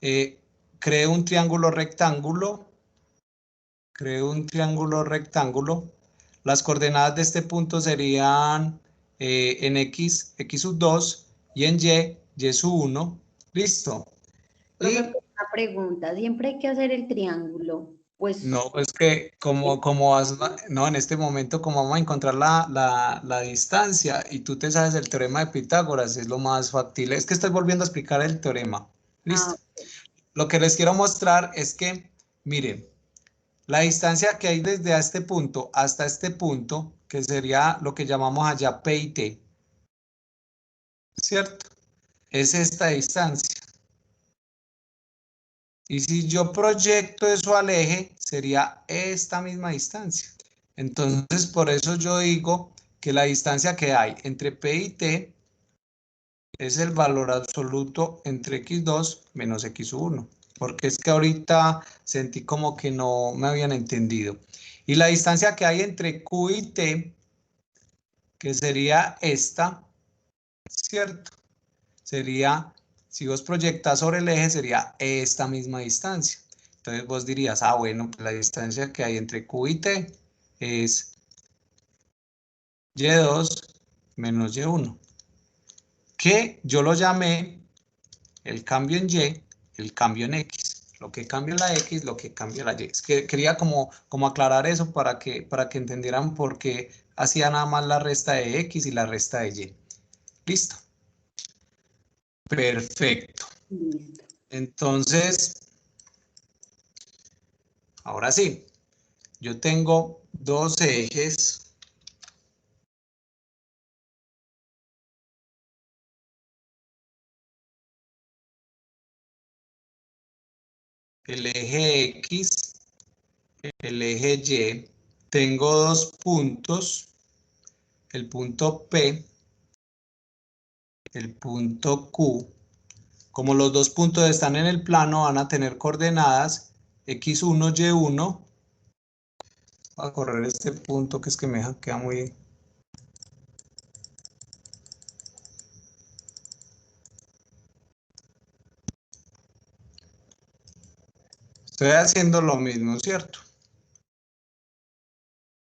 Creo un triángulo rectángulo. Las coordenadas de este punto serían en X, X sub 2 y en Y sub 1. Listo. Profe, Y una pregunta, siempre hay que hacer el triángulo. Pues no, es que no, en este momento como vamos a encontrar la distancia y tú te sabes el teorema de Pitágoras, es lo más factible. Es que estoy volviendo a explicar el teorema. Listo. Lo que les quiero mostrar es que, miren, la distancia que hay desde este punto hasta este punto, que sería lo que llamamos allá P y T, ¿cierto? Es esta distancia. Y si yo proyecto eso al eje, sería esta misma distancia. Entonces, por eso yo digo que la distancia que hay entre P y T es el valor absoluto entre x2 menos x1. Porque es que ahorita sentí como que no me habían entendido. Y la distancia que hay entre Q y T, que sería esta, ¿cierto? Sería, si vos proyectas sobre el eje, sería esta misma distancia. Entonces vos dirías, ah, bueno, pues la distancia que hay entre Q y T es Y2 menos Y1. Que yo lo llamé el cambio en Y, el cambio en X. Lo que cambia la X, lo que cambia la Y. Es que quería como aclarar eso para que entendieran por qué hacía nada más la resta de X y la resta de Y. ¿Listo? Perfecto. Entonces, ahora sí, yo tengo dos ejes. El eje X, el eje Y. Tengo dos puntos, el punto P, el punto Q. Como los dos puntos están en el plano, van a tener coordenadas x1, y1. Voy a correr este punto que es que me queda muy... Estoy haciendo lo mismo, ¿cierto?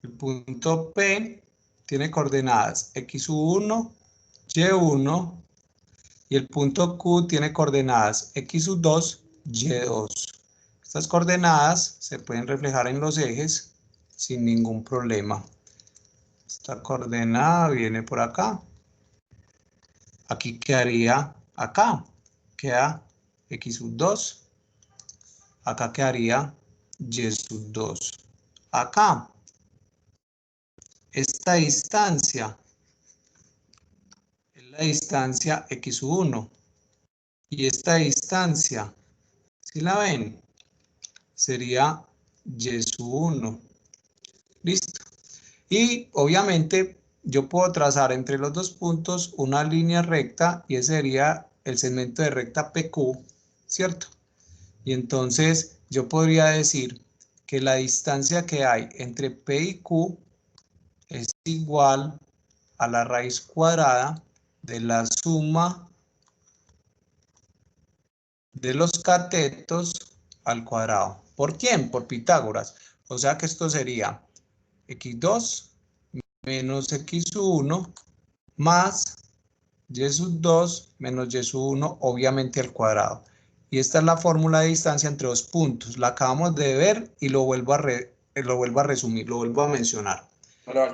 El punto P tiene coordenadas x1, y1. Y el punto Q tiene coordenadas x2, y2. Estas coordenadas se pueden reflejar en los ejes sin ningún problema. Esta coordenada viene por acá. Aquí quedaría acá. Queda x2. Acá quedaría y2. Acá. Esta distancia es la distancia x1. Y esta distancia, ¿sí la ven? Sería y1. Listo. Y obviamente yo puedo trazar entre los dos puntos una línea recta y ese sería el segmento de recta PQ, ¿cierto? Y entonces yo podría decir que la distancia que hay entre P y Q es igual a la raíz cuadrada de la suma de los catetos al cuadrado. ¿Por quién? Por Pitágoras. O sea que esto sería x2 menos x1 más y2 menos y1, obviamente al cuadrado. Y esta es la fórmula de distancia entre dos puntos. La acabamos de ver y lo vuelvo a resumir, lo vuelvo a mencionar.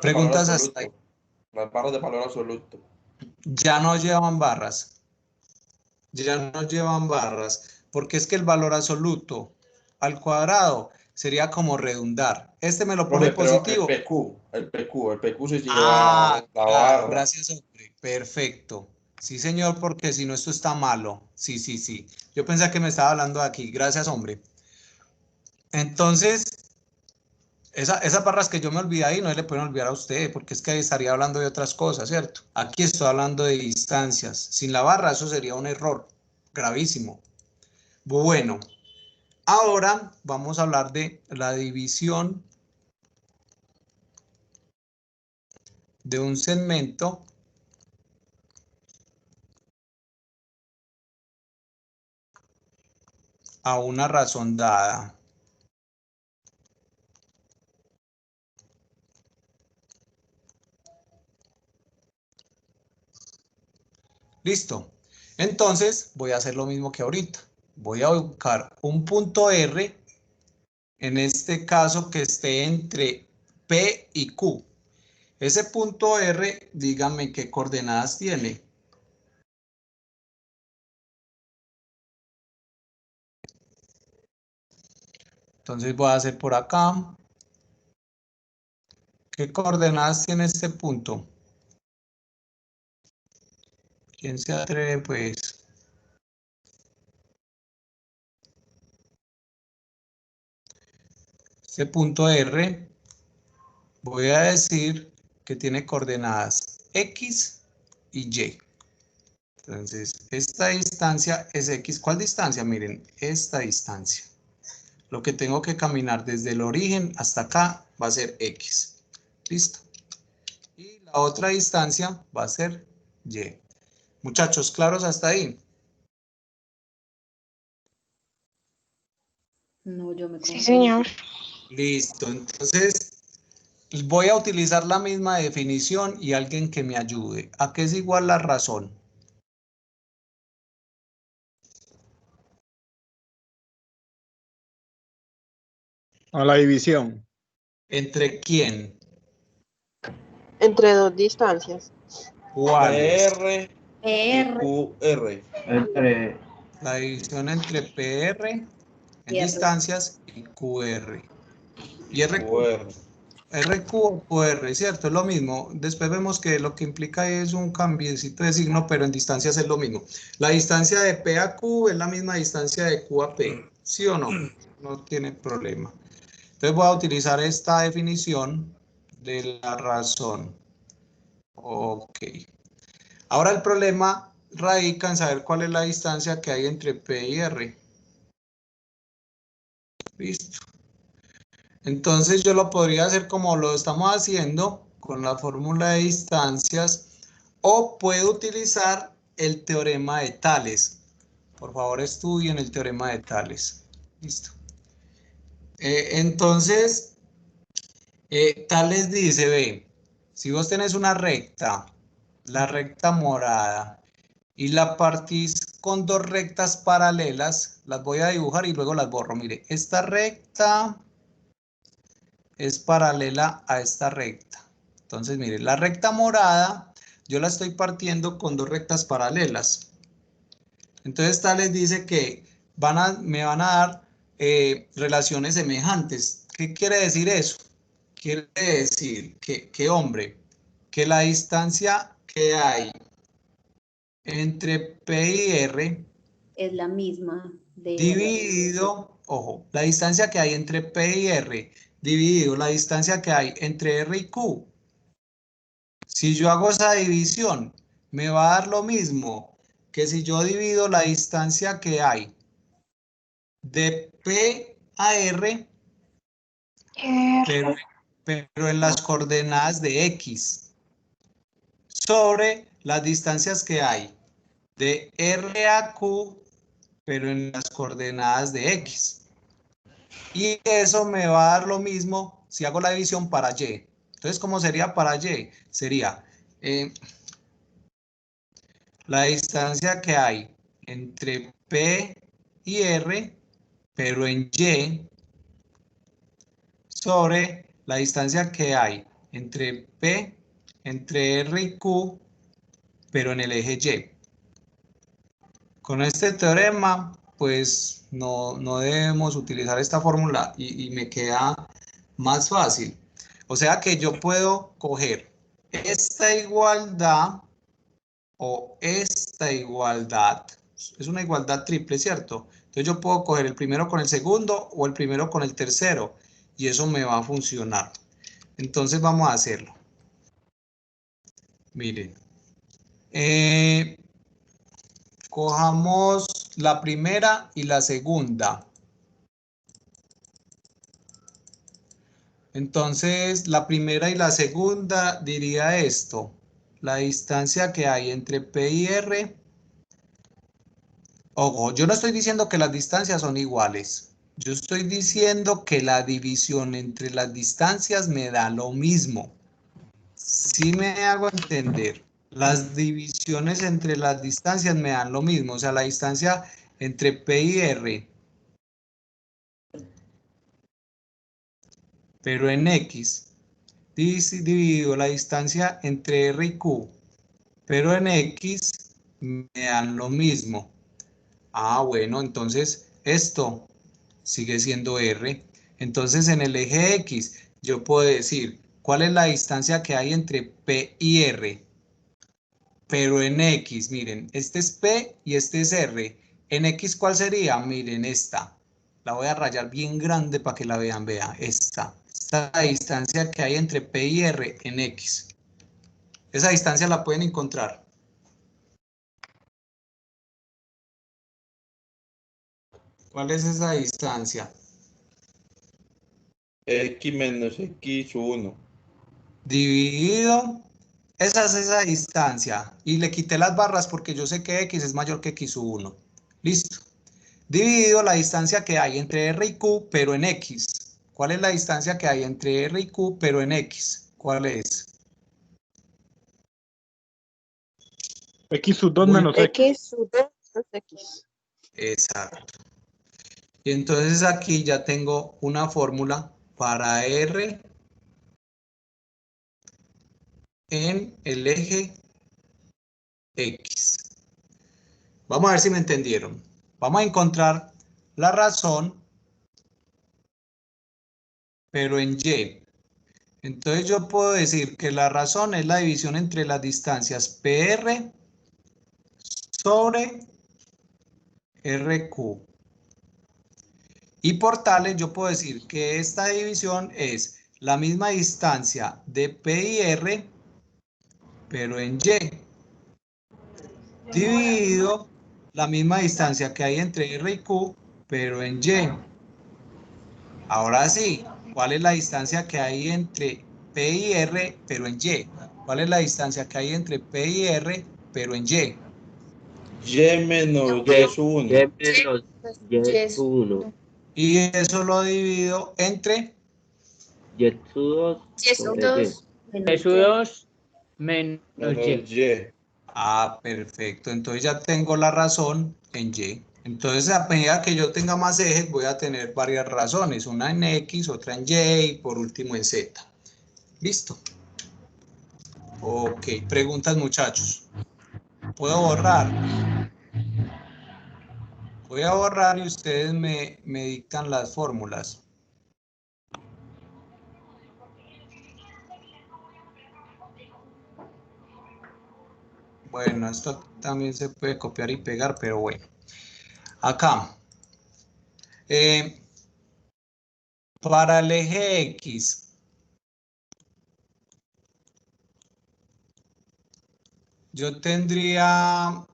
Preguntas hasta ahí. Las barras de valor absoluto. Ya no llevan barras. Ya no llevan barras. Porque es que el valor absoluto al cuadrado sería como redundar. Este me lo pone positivo. El PQ se lleva Ah, la claro, barra. gracias, hombre. Perfecto. Sí, señor, porque si no, esto está malo. Sí, sí, sí. Yo pensé que me estaba hablando de aquí. Gracias, hombre. Entonces, esas barras que yo me olvidé ahí, no le pueden olvidar a usted, porque es que ahí estaría hablando de otras cosas, ¿cierto? Aquí estoy hablando de distancias. Sin la barra, eso sería un error gravísimo. Bueno, ahora vamos a hablar de la división de un segmento a una razón dada. Listo. Entonces voy a hacer lo mismo que ahorita. Voy a buscar un punto R, en este caso que esté entre P y Q. Ese punto R, dígame qué coordenadas tiene. Entonces voy a hacer por acá. ¿Qué coordenadas tiene este punto? ¿Quién se atreve, pues? Este punto R, voy a decir que tiene coordenadas X y Y. Entonces, esta distancia es X. ¿Cuál distancia? Miren, esta distancia. Lo que tengo que caminar desde el origen hasta acá va a ser X. ¿Listo? Y la otra distancia va a ser Y. Muchachos, ¿claros hasta ahí? No, yo me Sí, confundí. señor. Listo, entonces voy a utilizar la misma definición y alguien que me ayude. ¿A qué es igual la razón? A la división. ¿Entre quién? Entre dos distancias. ¿Cuáles? PR y PR, QR. Entre La división entre PR en Y R. distancias y QR. Y RQ. QR. RQ o QR, ¿cierto? Es lo mismo. Después vemos que lo que implica es un cambiecito de signo, pero en distancias es lo mismo. La distancia de P a Q es la misma distancia de Q a P, ¿sí o no? No tiene problema. Entonces voy a utilizar esta definición de la razón. Ok. Ahora el problema radica en saber cuál es la distancia que hay entre P y R. Listo. Entonces yo lo podría hacer como lo estamos haciendo con la fórmula de distancias o puedo utilizar el teorema de Tales. Por favor estudien el teorema de Tales. Listo. Entonces, Tales dice, ve, si vos tenés una recta, la recta morada, y la partís con dos rectas paralelas, las voy a dibujar y luego las borro. Mire, esta recta es paralela a esta recta. Entonces, mire, la recta morada, yo la estoy partiendo con dos rectas paralelas. Entonces, Tales dice que me van a dar relaciones semejantes. ¿Qué quiere decir eso? Quiere decir que, hombre, que la distancia que hay entre P y R Es la misma de dividido, ojo, la distancia que hay entre P y R dividido la distancia que hay entre R y Q. Si yo hago esa división, me va a dar lo mismo que si yo divido la distancia que hay de P a R, pero en las coordenadas de X, sobre las distancias que hay de R a Q, pero en las coordenadas de X. Y eso me va a dar lo mismo si hago la división para Y. Entonces, ¿cómo sería para Y? Sería la distancia que hay entre P y R, pero en Y, sobre la distancia que hay entre P, entre R y Q, pero en el eje Y. Con este teorema, pues no debemos utilizar esta fórmula y me queda más fácil. O sea que yo puedo coger esta igualdad o esta igualdad. Es una igualdad triple, ¿cierto? Entonces yo puedo coger el primero con el segundo o el primero con el tercero y eso me va a funcionar. Entonces vamos a hacerlo. Miren. Cojamos la primera y la segunda. Entonces, la primera y la segunda diría esto. La distancia que hay entre P y R. Ojo, yo no estoy diciendo que las distancias son iguales. Yo estoy diciendo que la división entre las distancias me da lo mismo. Sí me hago entender. Las divisiones entre las distancias me dan lo mismo. O sea, la distancia entre P y R. Pero en X. Dividido la distancia entre R y Q. Pero en X me dan lo mismo. Ah, bueno, entonces esto sigue siendo R. Entonces en el eje X yo puedo decir cuál es la distancia que hay entre P y R. Pero en X, miren, este es P y este es R. En X, ¿cuál sería? Miren esta. La voy a rayar bien grande para que la vean, vean. Es Esta es la distancia que hay entre P y R en X. Esa distancia la pueden encontrar. ¿Cuál es esa distancia? X menos X1. Dividido, esa es esa distancia. Y le quité las barras porque yo sé que X es mayor que X1. Listo. Dividido la distancia que hay entre R y Q, pero en X. ¿Cuál es la distancia que hay entre R y Q, pero en X? ¿Cuál es? X sub 2 menos X. X sub 2 menos X. Exacto. Y entonces aquí ya tengo una fórmula para R en el eje X. Vamos a ver si me entendieron. Vamos a encontrar la razón, pero en Y. Entonces yo puedo decir que la razón es la división entre las distancias PR sobre RQ. Y por tales yo puedo decir que esta división es la misma distancia de P y R, pero en Y, dividido la misma distancia que hay entre R y Q, pero en Y. Ahora sí, ¿cuál es la distancia que hay entre P y R, pero en Y? ¿Cuál es la distancia que hay entre P y R, pero en Y? Y menos Y sub 1. Y menos Y sub 1. Y eso lo divido entre Y sub 2 Y sub sobre Y. 2. Eso 2 menos Menos Y. Y. Ah, perfecto. Entonces ya tengo la razón en Y. Entonces, a medida que yo tenga más ejes, voy a tener varias razones. Una en X, otra en Y y por último en Z. ¿Listo? Ok, preguntas, muchachos. ¿Puedo borrar? Voy a borrar y ustedes me dictan las fórmulas. Bueno, esto también se puede copiar y pegar, pero bueno. Acá. Para el eje X, yo tendría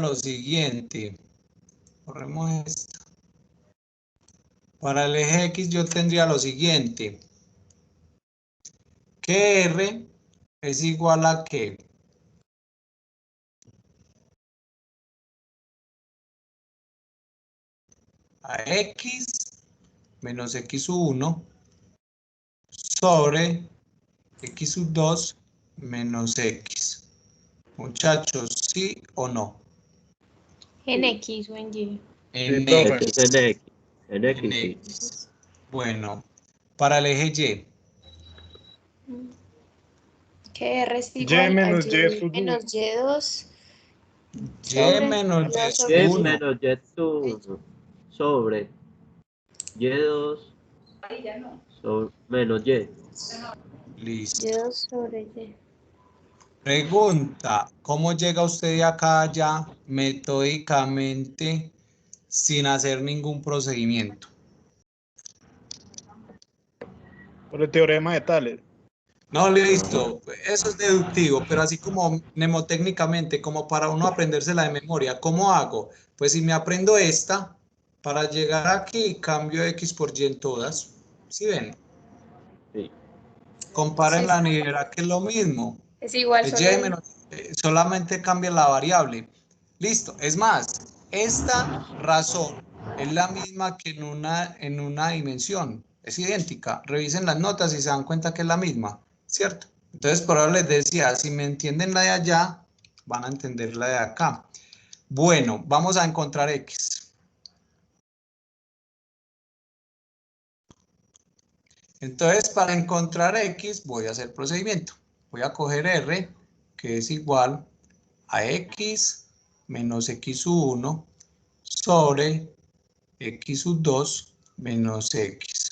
lo siguiente. Corremos esto. Para el eje X yo tendría lo siguiente. Que R es igual a ¿qué? A X menos X1 sobre X sub 2 menos X. Muchachos, ¿sí o no? En X o en Y. En Sí, Esto X. es en X. En En X, sí. X. Bueno, para el eje Y. Que R es Y igual a menos Y Y sub 2. menos Y2 Y sobre menos Y2 Y sobre Y 1. menos Y sub 1 sobre Y2 sobre menos Y. Listo. Y2 sobre Y. Pregunta, ¿cómo llega usted de acá a allá metódicamente sin hacer ningún procedimiento? Por el teorema de Tales. No, listo, eso es deductivo, pero así como mnemotécnicamente, como para uno aprendérsela de memoria, ¿cómo hago? Pues si me aprendo esta, para llegar aquí cambio X por Y en todas. ¿Sí ven? Sí. Comparen la y verá que es lo mismo. Es igual, Es solo Y menos, solamente cambia la variable. Listo, es más, esta razón es la misma que en una dimensión, es idéntica. Revisen las notas y se dan cuenta que es la misma, ¿cierto? Entonces, por ahora les decía, si me entienden la de allá, van a entender la de acá. Bueno, vamos a encontrar X. Entonces, para encontrar X, voy a hacer procedimiento. Voy a coger R, que es igual a X menos X1 sobre X sub 2 menos X.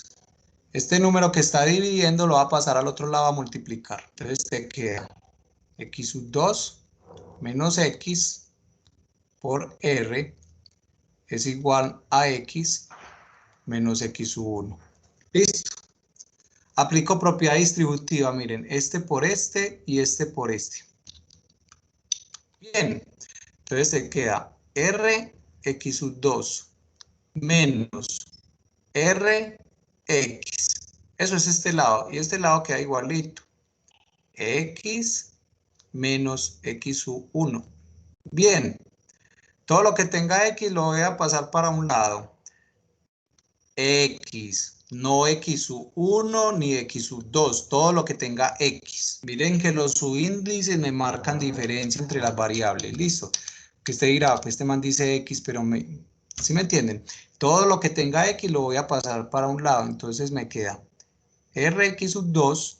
Este número que está dividiendo lo va a pasar al otro lado a multiplicar. Entonces te queda X sub 2 menos X por R es igual a X menos x sub 1. Listo. Aplico propiedad distributiva, miren, este por este y este por este. Bien, entonces se queda r x sub 2 menos r x. Eso es este lado, y este lado queda igualito. X menos x sub 1. Bien, todo lo que tenga x lo voy a pasar para un lado. X, no x sub 1 ni x sub 2, todo lo que tenga x. Miren que los subíndices me marcan diferencia entre las variables, listo. Que usted dirá, pues este man dice x, pero ¿sí me entienden? Todo lo que tenga x lo voy a pasar para un lado, entonces me queda rx sub 2.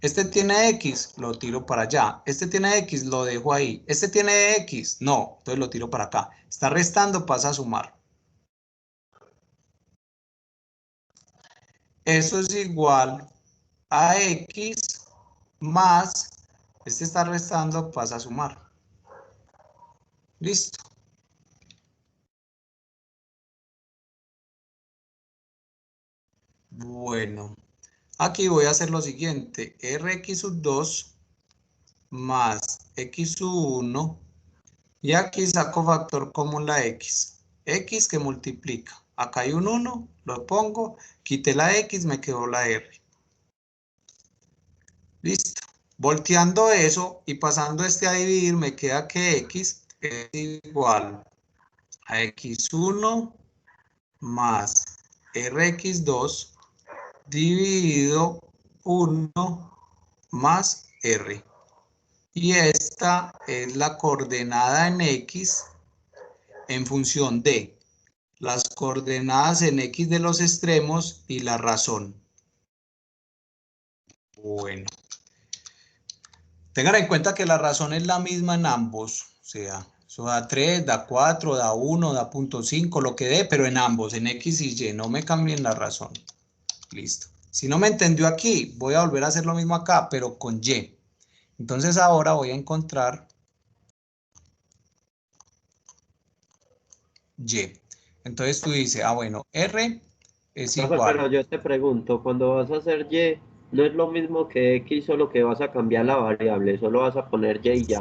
Este tiene x, lo tiro para allá. Este tiene x, lo dejo ahí. Este tiene x, no, entonces lo tiro para acá. Está restando, pasa a sumar. Eso es igual a x más, este está restando, pasa a sumar. Listo. Bueno, aquí voy a hacer lo siguiente. Rx sub 2 más x sub 1. Y aquí saco factor común la x. X que multiplica. Acá hay un 1, lo pongo. Quité la x, me quedó la r. Listo. Volteando eso y pasando este a dividir, me queda que x es igual a x1 más rx2 dividido 1 más r. Y esta es la coordenada en x en función de las coordenadas en x de los extremos y la razón. Bueno. Tengan en cuenta que la razón es la misma en ambos. O sea, eso da 3, da 4, da 1, da 0.5, lo que dé, pero en ambos, en x y y. No me cambien la razón. Listo. Si no me entendió aquí, voy a volver a hacer lo mismo acá, pero con y. Entonces ahora voy a encontrar y. Entonces tú dices, bueno, r es Profe, igual. pero yo te pregunto, cuando vas a hacer y, no es lo mismo que x, solo que vas a cambiar la variable, solo vas a poner y y ya.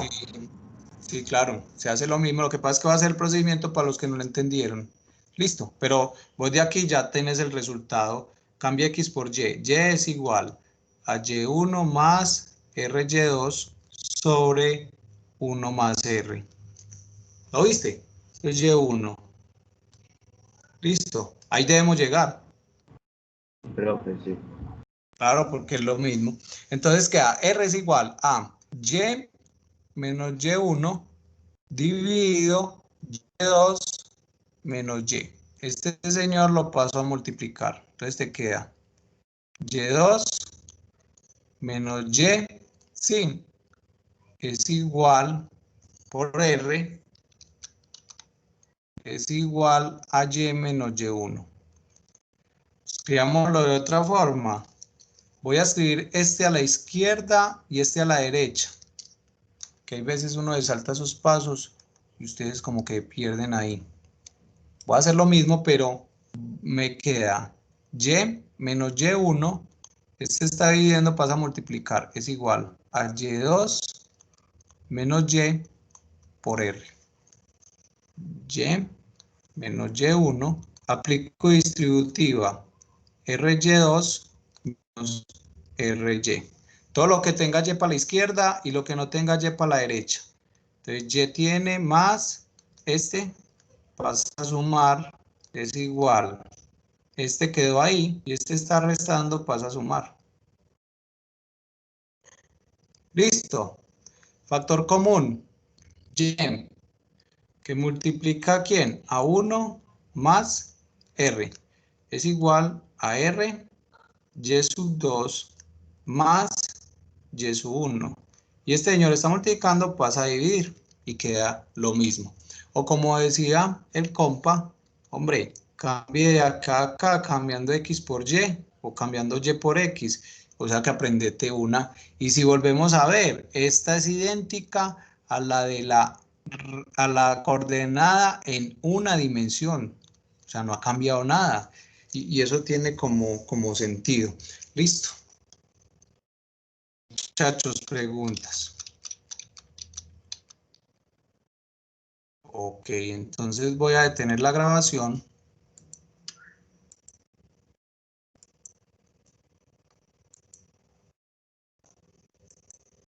Sí, claro, se hace lo mismo. Lo que pasa es que va a ser el procedimiento para los que no lo entendieron. Listo, pero vos de aquí ya tenés el resultado. Cambia x por y. Y es igual a y1 más ry2 sobre 1 más r. ¿Lo viste? Es y1. Listo, ahí debemos llegar. Profe, sí. Claro, porque es lo mismo. Entonces queda r es igual a y menos y1 dividido y2 menos y. Este señor lo paso a multiplicar. Entonces te queda y2 menos y, sí, es igual por r, es igual a y menos y1. Escribámoslo de otra forma. Voy a escribir este a la izquierda y este a la derecha. Que hay veces uno salta sus pasos y ustedes como que pierden ahí. Voy a hacer lo mismo, pero me queda y menos y1. Este está dividiendo, pasa a multiplicar. Es igual a y2 menos y por r. Y menos y1. Aplico distributiva. ry2 menos ry. Todo lo que tenga y para la izquierda y lo que no tenga y para la derecha. Entonces y tiene más este, pasa a sumar, es igual. Este quedó ahí y este está restando, pasa a sumar. Listo. Factor común. Y. Que multiplica ¿a quién? A 1 más R. Es igual a R, Y sub 2 más Y sub 1. Y este señor está multiplicando, pasa a dividir y queda lo mismo. O como decía el compa, hombre, cambie de acá a acá cambiando X por Y o cambiando Y por X. O sea que aprendete una. Y si volvemos a ver, esta es idéntica a la de la coordenada en una dimensión. O sea, no ha cambiado nada. Y eso tiene como sentido. Listo. Muchachos, preguntas. Ok, entonces voy a detener la grabación.